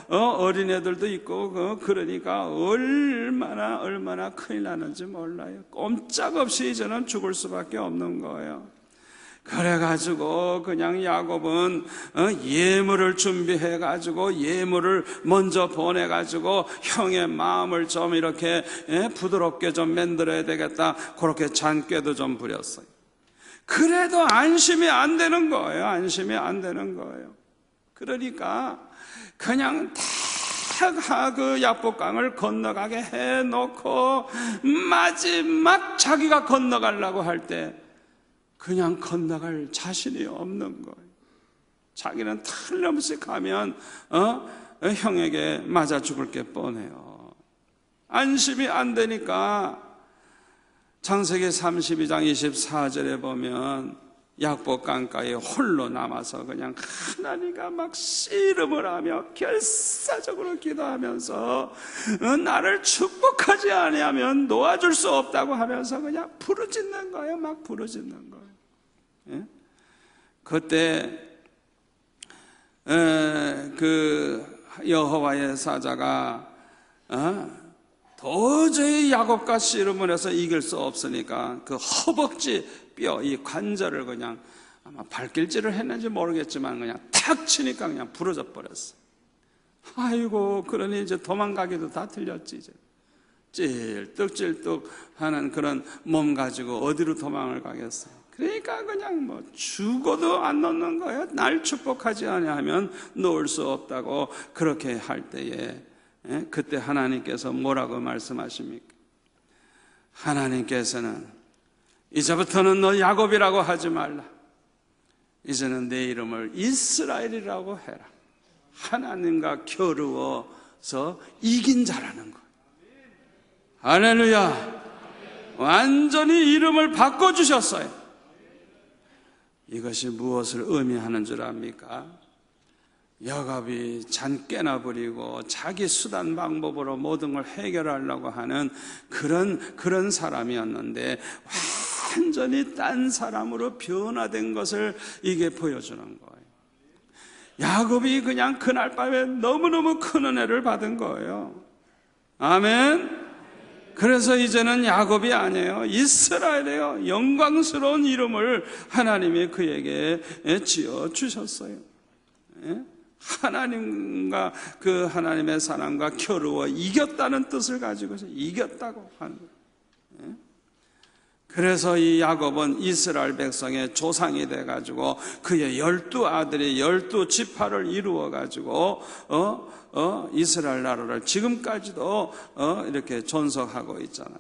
어린애들도 있고 그러니까 얼마나 큰일 나는지 몰라요. 꼼짝없이 이제는 죽을 수밖에 없는 거예요. 그래가지고 그냥 야곱은 예물을 준비해가지고 예물을 먼저 보내가지고 형의 마음을 좀 이렇게 부드럽게 좀 만들어야 되겠다. 그렇게 잔꾀도 좀 부렸어요. 그래도 안심이 안 되는 거예요. 안심이 안 되는 거예요. 그러니까 그냥 그 야복강을 건너가게 해놓고 마지막 자기가 건너가려고 할 때 그냥 건너갈 자신이 없는 거예요. 자기는 틀림없이 가면 형에게 맞아 죽을 게 뻔해요. 안심이 안 되니까 창세기 32장 24절에 보면 약복강가에 홀로 남아서 그냥 하나님과 막 씨름을 하며 결사적으로 기도하면서 나를 축복하지 아니하면 놓아줄 수 없다고 하면서 그냥 부르짖는 거예요. 막 부르짖는 거예요. 예? 그때 그 여호와의 사자가 도저히 야곱과 씨름을 해서 이길 수 없으니까 그 허벅지 뼈, 이 관절을 그냥 아마 발길질을 했는지 모르겠지만 그냥 탁 치니까 그냥 부러져 버렸어. 아이고, 그러니 이제 도망가기도 다 틀렸지. 이제 찔뚝찔뚝 하는 그런 몸 가지고 어디로 도망을 가겠어요. 그러니까 그냥 죽어도 안 놓는 거예요. 날 축복하지 아니하면 놓을 수 없다고 그렇게 할 때에 그때 하나님께서 뭐라고 말씀하십니까? 하나님께서는 이제부터는 너 야곱이라고 하지 말라. 이제는 내 이름을 이스라엘이라고 해라. 하나님과 겨루어서 이긴 자라는 거예요. 할렐루야. 완전히 이름을 바꿔주셨어요. 이것이 무엇을 의미하는 줄 압니까? 야곱이 잔깨나 부리고 자기 수단 방법으로 모든 걸 해결하려고 하는 그런 사람이었는데 완전히 딴 사람으로 변화된 것을 이게 보여주는 거예요. 야곱이 그냥 그날 밤에 너무너무 큰 은혜를 받은 거예요. 아멘. 그래서 이제는 야곱이 아니에요. 이스라엘이에요. 영광스러운 이름을 하나님이 그에게 지어주셨어요. 하나님과 그 하나님의 사람과 겨루어 이겼다는 뜻을 가지고서 이겼다고 하는 거예요. 그래서 이 야곱은 이스라엘 백성의 조상이 돼가지고 그의 12아들이 12지파를 이루어가지고 이스라엘 나라를 지금까지도 이렇게 존속하고 있잖아요.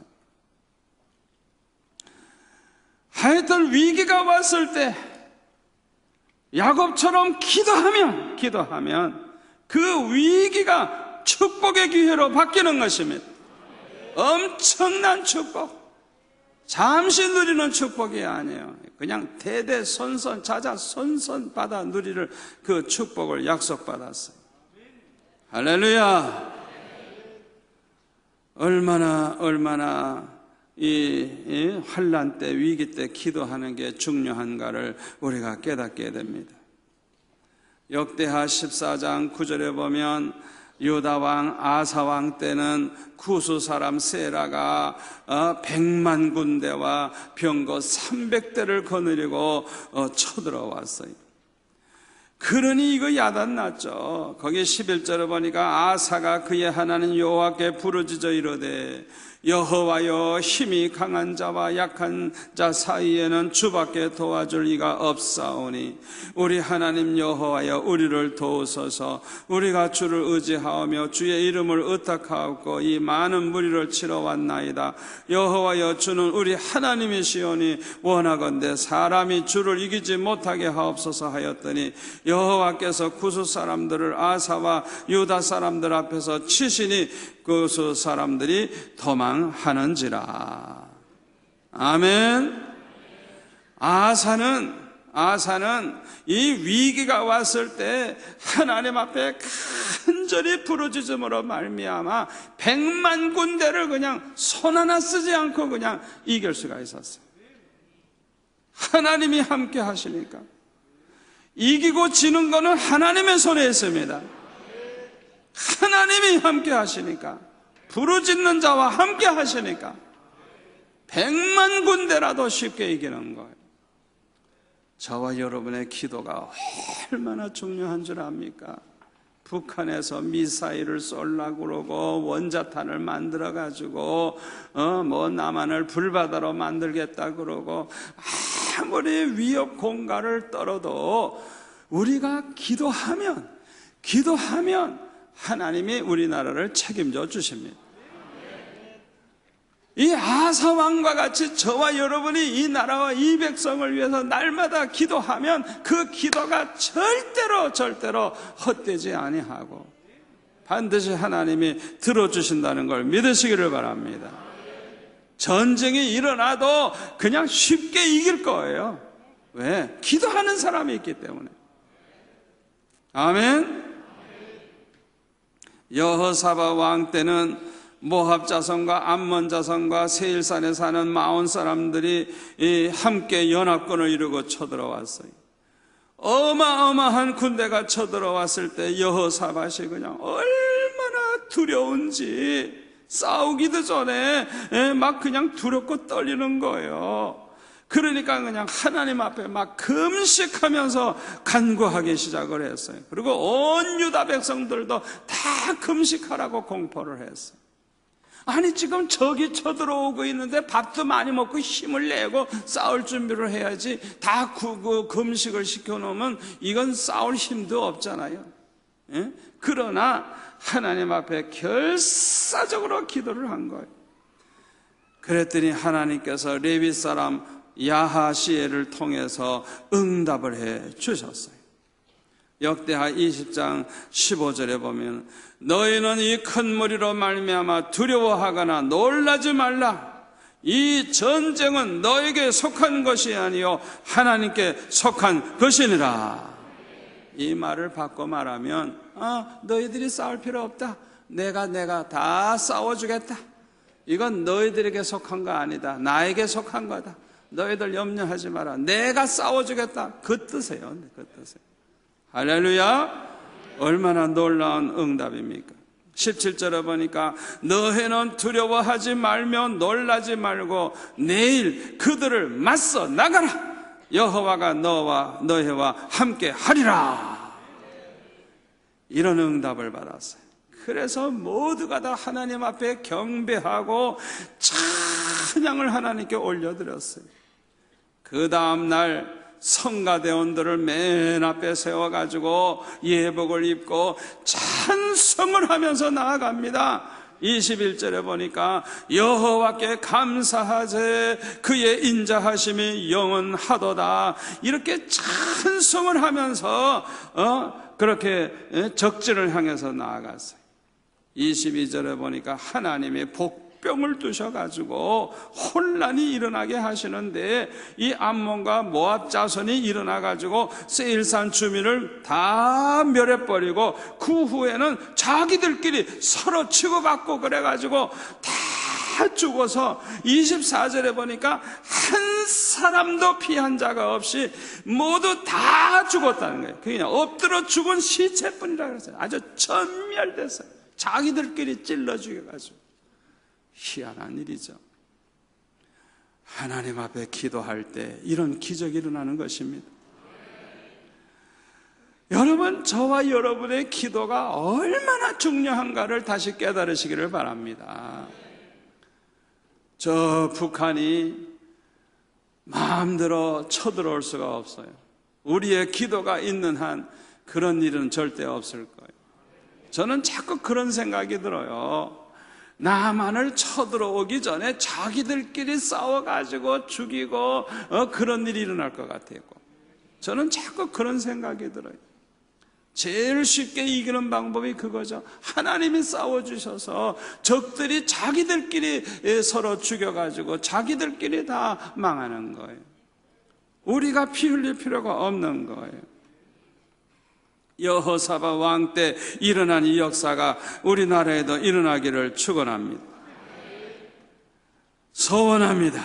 하여튼 위기가 왔을 때 야곱처럼 기도하면 그 위기가 축복의 기회로 바뀌는 것입니다. 엄청난 축복. 잠시 누리는 축복이 아니에요. 그냥 대대손손 자자손손 받아 누리를 그 축복을 약속받았어요. 할렐루야. 얼마나 이 환난 때, 위기 때 기도하는 게 중요한가를 우리가 깨닫게 됩니다. 역대하 14장 9절에 보면 유다왕 아사왕 때는 구스 사람 세라가 100만 군대와 병거 300대를 거느리고 쳐들어왔어요. 그러니 이거 야단났죠. 거기 11절에 보니까 아사가 그의 하나님 여호와께 부르짖어 이르되 여호와여, 힘이 강한 자와 약한 자 사이에는 주밖에 도와줄 이가 없사오니 우리 하나님 여호와여, 우리를 도우소서. 우리가 주를 의지하오며 주의 이름을 의탁하옵고 이 많은 무리를 치러 왔나이다. 여호와여, 주는 우리 하나님이시오니 원하건대 사람이 주를 이기지 못하게 하옵소서 하였더니 여호와께서 구스 사람들을 아사와 유다 사람들 앞에서 치시니 구스 사람들이 도망하는지라. 아멘. 아사는 이 위기가 왔을 때 하나님 앞에 간절히 부르짖음으로 말미암아 100만 군대를 그냥 손 하나 쓰지 않고 그냥 이길 수가 있었어요. 하나님이 함께 하시니까. 이기고 지는 거는 하나님의 손에 있습니다. 하나님이 함께 하시니까, 부르짖는 자와 함께 하시니까 100만 군대라도 쉽게 이기는 거예요. 저와 여러분의 기도가 얼마나 중요한 줄 압니까? 북한에서 미사일을 쏠라고 그러고 원자탄을 만들어가지고 뭐 남한을 불바다로 만들겠다 그러고 아무리 위협 공갈을 떨어도 우리가 기도하면 하나님이 우리나라를 책임져 주십니다. 이 아사 왕과 같이 저와 여러분이 이 나라와 이 백성을 위해서 날마다 기도하면 그 기도가 절대로 헛되지 아니하고 반드시 하나님이 들어주신다는 걸 믿으시기를 바랍니다. 전쟁이 일어나도 그냥 쉽게 이길 거예요. 왜? 기도하는 사람이 있기 때문에. 아멘. 여호사밧 왕 때는 모압 자손과 암몬 자손과 세일산에 사는 마온 사람들이 함께 연합군을 이루고 쳐들어왔어요. 어마어마한 군대가 쳐들어왔을 때 여호사밧이 그냥 얼마나 두려운지 싸우기도 전에 막 그냥 두렵고 떨리는 거예요. 그러니까 그냥 하나님 앞에 막 금식하면서 간구하기 시작을 했어요. 그리고 온 유다 백성들도 다 금식하라고 공포를 했어요. 아니 지금 적이 쳐들어오고 있는데 밥도 많이 먹고 힘을 내고 싸울 준비를 해야지 다 금식을 시켜놓으면 이건 싸울 힘도 없잖아요. 예? 그러나 하나님 앞에 결사적으로 기도를 한 거예요. 그랬더니 하나님께서 레위 사람 야하시엘을 통해서 응답을 해 주셨어요. 역대하 20장 15절에 보면 너희는 이 큰 무리로 말미암아 두려워하거나 놀라지 말라. 이 전쟁은 너에게 속한 것이 아니요 하나님께 속한 것이니라. 이 말을 바꿔 말하면 너희들이 싸울 필요 없다. 내가 다 싸워주겠다. 이건 너희들에게 속한 거 아니다. 나에게 속한 거다. 너희들 염려하지 마라. 내가 싸워주겠다. 그 뜻이에요. 그 뜻이에요. 할렐루야. 얼마나 놀라운 응답입니까? 17절에 보니까 너희는 두려워하지 말며 놀라지 말고 내일 그들을 맞서 나가라. 여호와가 너와 너희와 함께 하리라. 이런 응답을 받았어요. 그래서 모두가 다 하나님 앞에 경배하고 찬양을 하나님께 올려드렸어요. 그 다음날 성가대원들을 맨 앞에 세워가지고 예복을 입고 찬송을 하면서 나아갑니다. 21절에 보니까 여호와께 감사하세 그의 인자하심이 영원하도다, 이렇게 찬송을 하면서 그렇게 적진을 향해서 나아갔어요. 22절에 보니까 하나님이 복병을 두셔가지고 혼란이 일어나게 하시는데, 이 암몬과 모압 자손이 일어나가지고 세일산 주민을 다 멸해버리고, 그 후에는 자기들끼리 서로 치고받고 그래가지고 다 죽어서 24절에 보니까 한 사람도 피한 자가 없이 모두 다 죽었다는 거예요. 그냥 엎드려 죽은 시체뿐이라 그랬어요. 아주 전멸됐어요. 자기들끼리 찔러 죽여가지고. 희한한 일이죠. 하나님 앞에 기도할 때 이런 기적이 일어나는 것입니다. 여러분, 저와 여러분의 기도가 얼마나 중요한가를 다시 깨달으시기를 바랍니다. 저 북한이 마음대로 쳐들어올 수가 없어요. 우리의 기도가 있는 한 그런 일은 절대 없을 거예요. 저는 자꾸 그런 생각이 들어요. 남한을 쳐들어오기 전에 자기들끼리 싸워가지고 죽이고 그런 일이 일어날 것 같아요. 저는 자꾸 그런 생각이 들어요. 제일 쉽게 이기는 방법이 그거죠. 하나님이 싸워주셔서 적들이 자기들끼리 서로 죽여가지고 자기들끼리 다 망하는 거예요. 우리가 피 흘릴 필요가 없는 거예요. 여호사밧 왕 때 일어난 이 역사가 우리나라에도 일어나기를 축원합니다. 소원합니다.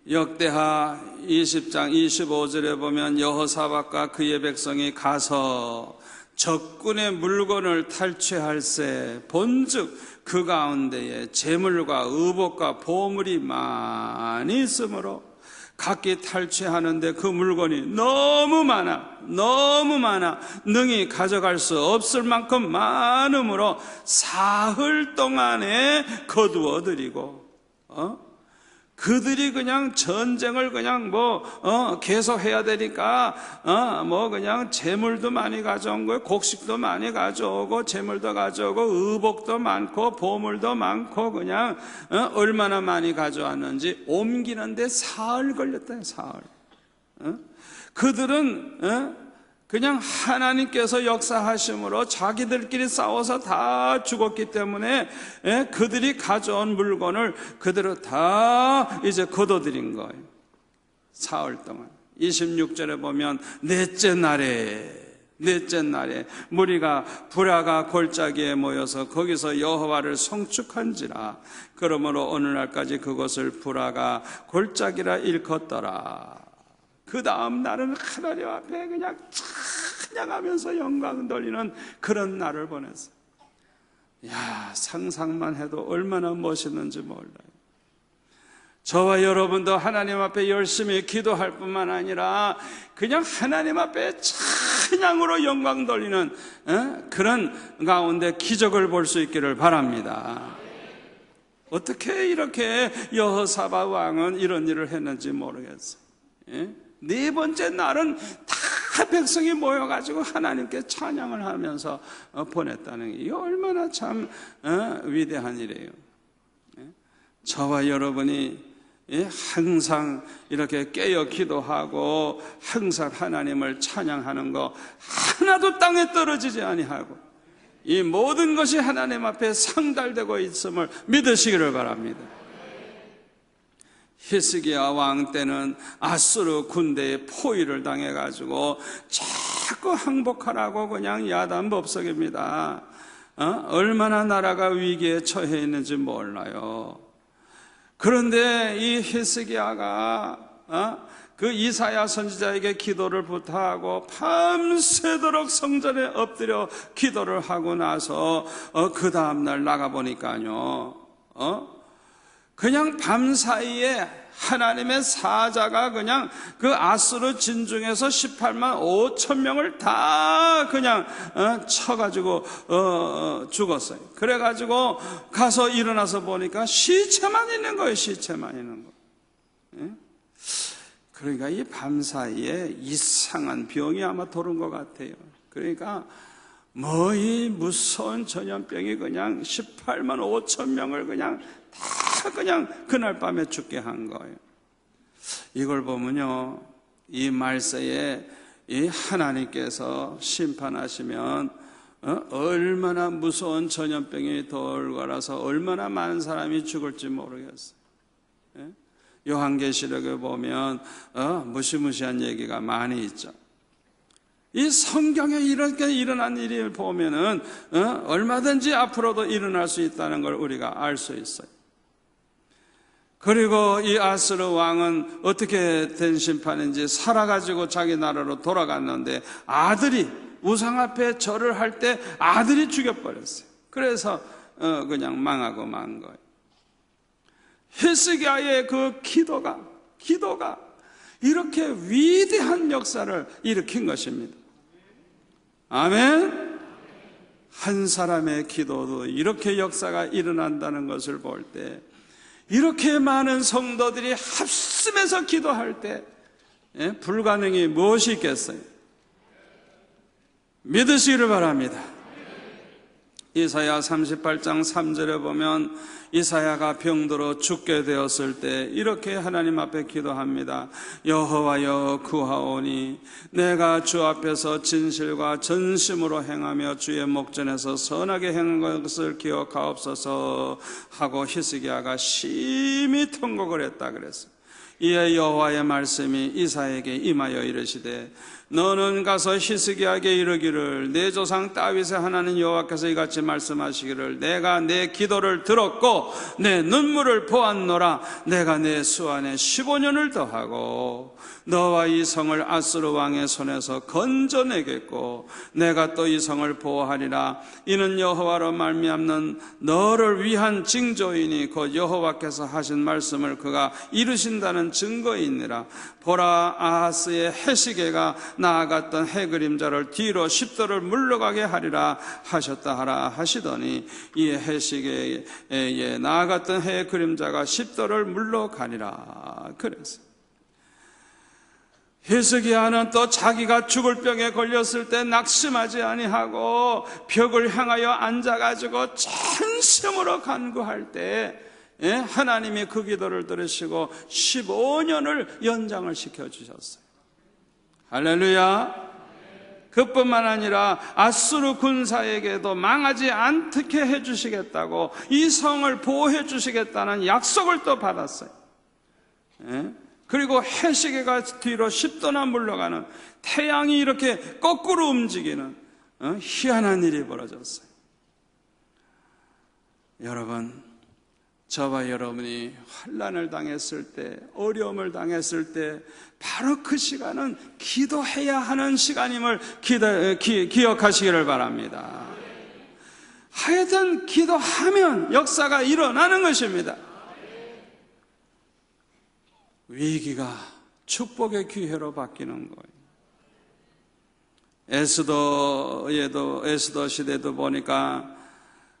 역대하 20장 25절에 보면 여호사밧과 그의 백성이 가서 적군의 물건을 탈취할세 본즉 그 가운데에 재물과 의복과 보물이 많이 있으므로 각기 탈취하는데 그 물건이 너무 많아 능히 가져갈 수 없을 만큼 많으므로 사흘 동안에 거두어들이고 그들이 그냥 전쟁을 그냥 계속 해야 되니까 그냥 재물도 많이 가져온 거예요. 곡식도 많이 가져오고 재물도 가져오고 의복도 많고 보물도 많고 그냥 얼마나 많이 가져왔는지 옮기는데 사흘 걸렸다요. 사흘. 그들은 그냥 하나님께서 역사하심으로 자기들끼리 싸워서 다 죽었기 때문에 그들이 가져온 물건을 그대로 다 이제 거둬들인 거예요. 사흘 동안. 26절에 보면 넷째 날에 무리가 브라가 골짜기에 모여서 거기서 여호와를 송축한지라. 그러므로 오늘날까지 그곳을 브라가 골짜기라 일컫더라. 그 다음 날은 하나님 앞에 그냥 찬양하면서 영광 돌리는 그런 날을 보냈어요. 야, 상상만 해도 얼마나 멋있는지 몰라요. 저와 여러분도 하나님 앞에 열심히 기도할 뿐만 아니라 그냥 하나님 앞에 찬양으로 영광 돌리는 그런 가운데 기적을 볼 수 있기를 바랍니다. 어떻게 이렇게 여호사밧 왕은 이런 일을 했는지 모르겠어요. 네 번째 날은 다 백성이 모여가지고 하나님께 찬양을 하면서 보냈다는 게 이게 얼마나 참 위대한 일이에요. 저와 여러분이 항상 이렇게 깨어 기도하고 항상 하나님을 찬양하는 거 하나도 땅에 떨어지지 아니하고 이 모든 것이 하나님 앞에 상달되고 있음을 믿으시기를 바랍니다. 히스기야 왕 때는 아수르 군대에 포위를 당해가지고 자꾸 항복하라고 그냥 야단법석입니다. 얼마나 나라가 위기에 처해 있는지 몰라요. 그런데 이 히스기야가 그 이사야 선지자에게 기도를 부탁하고 밤새도록 성전에 엎드려 기도를 하고 나서 그 다음날 나가보니까요 그냥 밤사이에 하나님의 사자가 그냥 그 아수르 진중에서 18만 5천 명을 다 그냥 쳐가지고 죽었어요. 그래가지고 가서 일어나서 보니까 시체만 있는 거예요. 시체만 있는 거. 예? 그러니까 이 밤사이에 이상한 병이 아마 도는 것 같아요. 그러니까 뭐 이 무서운 전염병이 그냥 18만 5천 명을 그냥 다 그냥 그날 밤에 죽게 한 거예요. 이걸 보면요, 이 말세에 이 하나님께서 심판하시면 얼마나 무서운 전염병이 돌 거라서 얼마나 많은 사람이 죽을지 모르겠어요. 예? 요한계시록에 보면 무시무시한 얘기가 많이 있죠. 이 성경에 이렇게 일어난 일을 보면은 얼마든지 앞으로도 일어날 수 있다는 걸 우리가 알 수 있어요. 그리고 이 아스르 왕은 어떻게 된 심판인지 살아가지고 자기 나라로 돌아갔는데 아들이 우상 앞에 절을 할 때 아들이 죽여버렸어요. 그래서 그냥 망하고 만 거예요. 히스기야의 그 기도가 이렇게 위대한 역사를 일으킨 것입니다. 아멘. 한 사람의 기도도 이렇게 역사가 일어난다는 것을 볼 때, 이렇게 많은 성도들이 합심해서 기도할 때 불가능이 무엇이 있겠어요? 믿으시기를 바랍니다. 이사야 38장 3절에 보면 이사야가 병들어 죽게 되었을 때 이렇게 하나님 앞에 기도합니다. 여호와여 구하오니 내가 주 앞에서 진실과 전심으로 행하며 주의 목전에서 선하게 행한 것을 기억하옵소서 하고 히스기야가 심히 통곡을 했다 그랬어요. 이에 여호와의 말씀이 이사야에게 임하여 이르시되 너는 가서 히스기야에게 이르기를 내 조상 다윗의 하나님 여호와께서 이같이 말씀하시기를 내가 내 기도를 들었고 내 눈물을 보았노라. 내가 내 수 안에 15년을 더하고 너와 이 성을 아스르 왕의 손에서 건져내겠고 내가 또 이 성을 보호하리라. 이는 여호와로 말미암는 너를 위한 징조이니 곧 여호와께서 하신 말씀을 그가 이루신다는 증거이니라. 보라, 아하스의 해시계가 나아갔던 해 그림자를 뒤로 십도를 물러가게 하리라 하셨다 하라 하시더니 이 해시계에 나아갔던 해 그림자가 십도를 물러가니라 그랬어요. 히스기야는 또 자기가 죽을 병에 걸렸을 때 낙심하지 아니하고 벽을 향하여 앉아가지고 전심으로 간구할 때 하나님이 그 기도를 들으시고 15년을 연장을 시켜주셨어요. 할렐루야. 그뿐만 아니라 아수르 군사에게도 망하지 않게 해주시겠다고 이 성을 보호해 주시겠다는 약속을 또 받았어요. 그리고 해시계가 뒤로 10도나 물러가는, 태양이 이렇게 거꾸로 움직이는 희한한 일이 벌어졌어요. 여러분, 저와 여러분이 환난을 당했을 때, 어려움을 당했을 때 바로 그 시간은 기도해야 하는 시간임을 기억하시기를 바랍니다. 하여튼 기도하면 역사가 일어나는 것입니다. 위기가 축복의 기회로 바뀌는 거예요. 에스더 시대도 보니까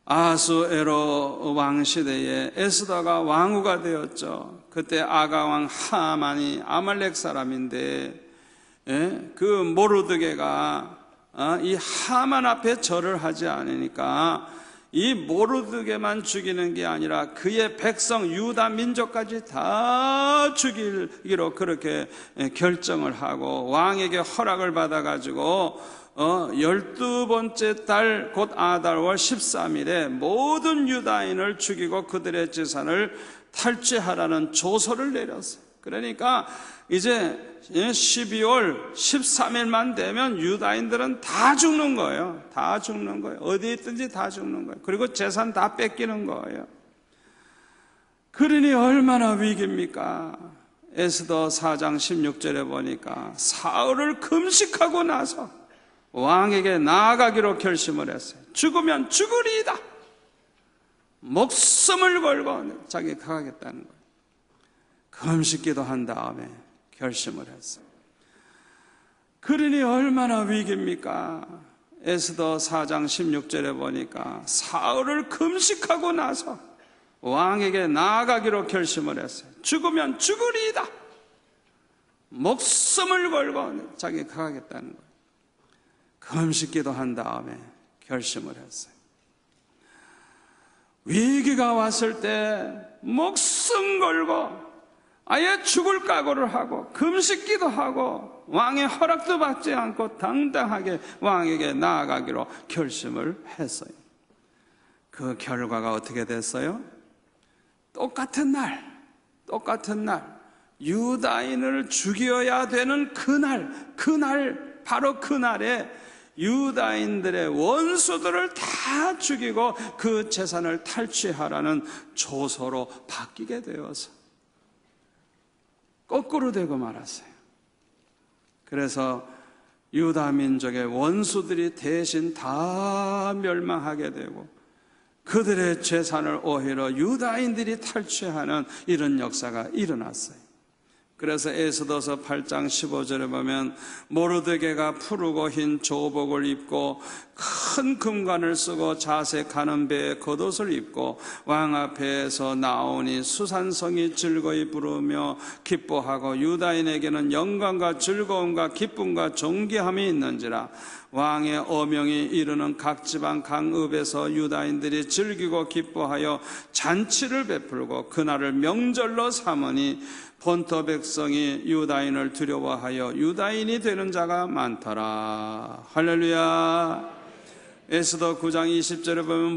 아하수에로 왕 시대에 에스더가 왕후가 되었죠. 그때 아가왕 하만이 아말렉 사람인데 그 모르드게가 이 하만 앞에 절을 하지 않으니까 이 모르드게만 죽이는 게 아니라 그의 백성 유다 민족까지 다 죽이기로 그렇게 결정을 하고 왕에게 허락을 받아가지고 12번째 달 곧 아달월 13일에 모든 유다인을 죽이고 그들의 재산을 탈취하라는 조서를 내렸어요. 그러니까 이제 12월 13일만 되면 유다인들은 다 죽는 거예요. 다 죽는 거예요. 어디에 있든지 다 죽는 거예요. 그리고 재산 다 뺏기는 거예요. 그러니 얼마나 위기입니까? 에스더 4장 16절에 보니까 사흘을 금식하고 나서 왕에게 나아가기로 결심을 했어요. 죽으면 죽으리이다. 목숨을 걸고 자기가 가겠다는 거예요. 금식 기도한 다음에 결심을 했어요. 그러니 얼마나 위기입니까? 에스더 4장 16절에 보니까 사울을 금식하고 나서 왕에게 나아가기로 결심을 했어요. 죽으면 죽으리이다. 목숨을 걸고 자기가 가겠다는 거예요. 금식 기도한 다음에 결심을 했어요. 위기가 왔을 때 목숨 걸고 아예 죽을 각오를 하고 금식 기도하고 왕의 허락도 받지 않고 당당하게 왕에게 나아가기로 결심을 했어요. 그 결과가 어떻게 됐어요? 똑같은 날 유다인을 죽여야 되는 그날 바로 그날에 유다인들의 원수들을 다 죽이고 그 재산을 탈취하라는 조서로 바뀌게 되어서 거꾸로 되고 말았어요. 그래서 유다 민족의 원수들이 대신 다 멸망하게 되고 그들의 재산을 오히려 유다인들이 탈취하는 이런 역사가 일어났어요. 그래서 에스더서 8장 15절에 보면 모르드게가 푸르고 흰 조복을 입고 큰 금관을 쓰고 자색하는 배에 겉옷을 입고 왕 앞에서 나오니 수산성이 즐거이 부르며 기뻐하고 유다인에게는 영광과 즐거움과 기쁨과 존귀함이 있는지라. 왕의 어명이 이르는 각 지방 강읍에서 유다인들이 즐기고 기뻐하여 잔치를 베풀고 그날을 명절로 삼으니 본토 백성이 유다인을 두려워하여 유다인이 되는 자가 많더라. 할렐루야. 에스더 9장 20절에 보면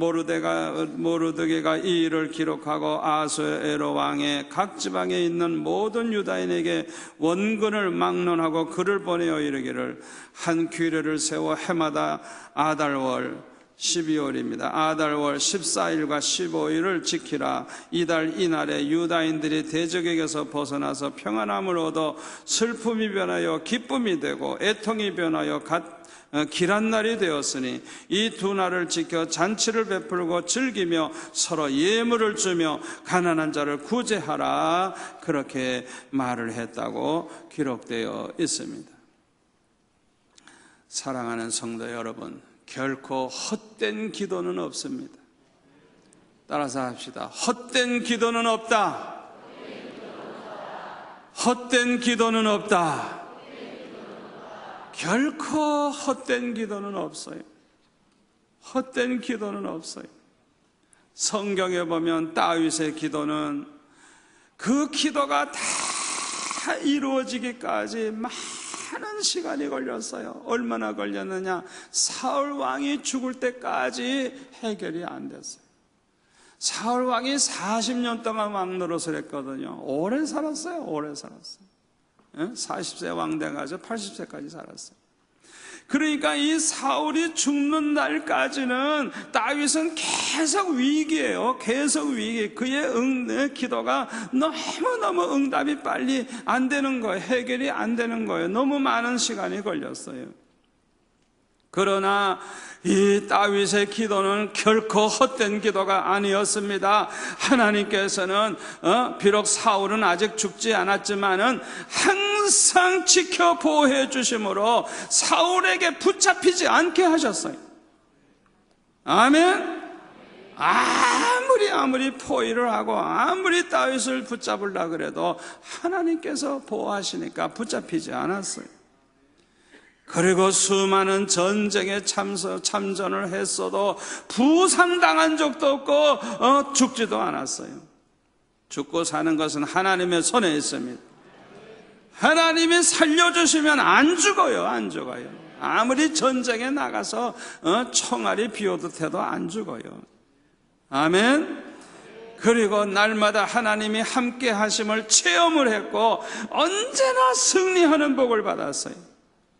모르드게가 이 일을 기록하고 아수에로 왕의 각 지방에 있는 모든 유다인에게 원근을 막론하고 글을 보내어 이르기를 한 규례를 세워 해마다 아달월 12월입니다. 아달월 14일과 15일을 지키라. 이달 이날에 유다인들이 대적에게서 벗어나서 평안함을 얻어 슬픔이 변하여 기쁨이 되고 애통이 변하여 길한 날이 되었으니 이 두 날을 지켜 잔치를 베풀고 즐기며 서로 예물을 주며 가난한 자를 구제하라. 그렇게 말을 했다고 기록되어 있습니다. 사랑하는 성도 여러분, 결코 헛된 기도는 없습니다. 따라서 합시다. 헛된 기도는 없다. 헛된 기도는 없다. 결코 헛된 기도는 없어요. 헛된 기도는 없어요. 성경에 보면 다윗의 기도는 그 기도가 다 이루어지기까지 많은 시간이 걸렸어요. 얼마나 걸렸느냐? 사울 왕이 죽을 때까지 해결이 안 됐어요. 사울 왕이 40년 동안 왕 노릇을 했거든요. 오래 살았어요. 오래 살았어요. 40세 왕 돼가지고 80세까지 살았어요. 그러니까 이 사울이 죽는 날까지는 다윗은 계속 위기예요. 계속 위기. 그의 기도가 너무너무 응답이 빨리 안 되는 거예요. 해결이 안 되는 거예요. 너무 많은 시간이 걸렸어요. 그러나 이 다윗의 기도는 결코 헛된 기도가 아니었습니다. 하나님께서는 비록 사울은 아직 죽지 않았지만은 항상 지켜 보호해 주심으로 사울에게 붙잡히지 않게 하셨어요. 아멘. 아무리 포위를 하고 아무리 다윗을 붙잡으려고 그래도 하나님께서 보호하시니까 붙잡히지 않았어요. 그리고 수많은 전쟁에 참전을 했어도 부상당한 적도 없고 죽지도 않았어요. 죽고 사는 것은 하나님의 손에 있습니다. 하나님이 살려주시면 안 죽어요. 안 죽어요. 아무리 전쟁에 나가서 총알이 비오듯 해도 안 죽어요. 아멘. 그리고 날마다 하나님이 함께 하심을 체험을 했고 언제나 승리하는 복을 받았어요.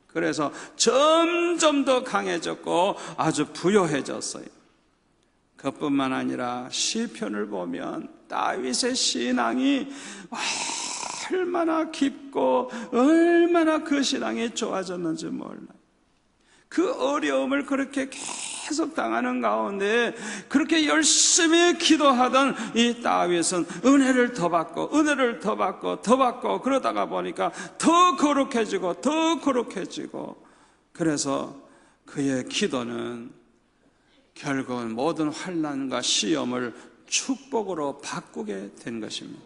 그래서 점점 더 강해졌고 아주 부요해졌어요. 그뿐만 아니라 시편을 보면 다윗의 신앙이 얼마나 깊고 얼마나 그 신앙이 좋아졌는지 몰라요. 그 어려움을 그렇게 계속 당하는 가운데 그렇게 열심히 기도하던 이 다윗은 은혜를 더 받고 은혜를 더 받고 더 받고 그러다가 보니까 더 거룩해지고 더 거룩해지고, 그래서 그의 기도는 결국은 모든 환난과 시험을 축복으로 바꾸게 된 것입니다.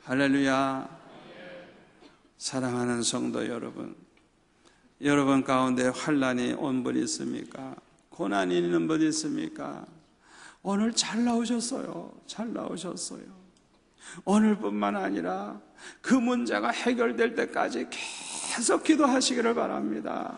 할렐루야. 사랑하는 성도 여러분, 여러분 가운데 환난이 온 분 있습니까? 고난이 있는 분 있습니까? 오늘 잘 나오셨어요. 잘 나오셨어요. 오늘뿐만 아니라 그 문제가 해결될 때까지 계속 기도하시기를 바랍니다.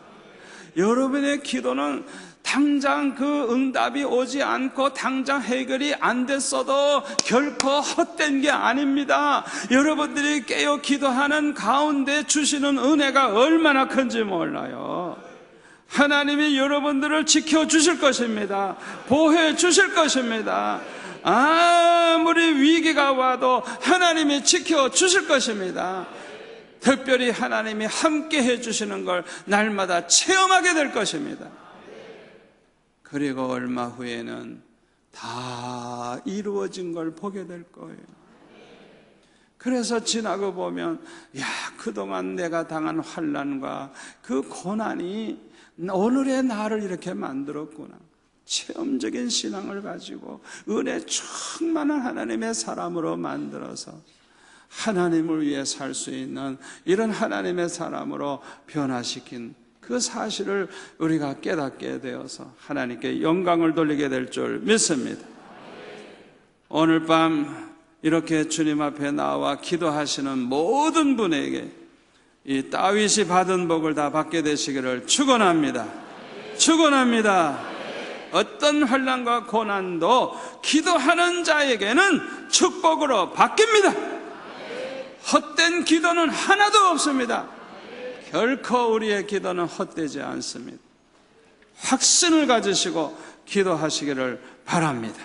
여러분의 기도는 당장 그 응답이 오지 않고 당장 해결이 안 됐어도 결코 헛된 게 아닙니다. 여러분들이 깨어 기도하는 가운데 주시는 은혜가 얼마나 큰지 몰라요. 하나님이 여러분들을 지켜주실 것입니다. 보호해 주실 것입니다. 아무리 위기가 와도 하나님이 지켜주실 것입니다. 특별히 하나님이 함께 해주시는 걸 날마다 체험하게 될 것입니다. 그리고 얼마 후에는 다 이루어진 걸 보게 될 거예요. 그래서 지나고 보면, 야, 그동안 내가 당한 환난과 그 고난이 오늘의 나를 이렇게 만들었구나. 체험적인 신앙을 가지고 은혜 충만한 하나님의 사람으로 만들어서 하나님을 위해 살 수 있는 이런 하나님의 사람으로 변화시킨 그 사실을 우리가 깨닫게 되어서 하나님께 영광을 돌리게 될 줄 믿습니다. 오늘 밤 이렇게 주님 앞에 나와 기도하시는 모든 분에게 이 다윗이 받은 복을 다 받게 되시기를 축원합니다. 축원합니다. 어떤 환난과 고난도 기도하는 자에게는 축복으로 바뀝니다. 헛된 기도는 하나도 없습니다. 결코 우리의 기도는 헛되지 않습니다. 확신을 가지시고 기도하시기를 바랍니다.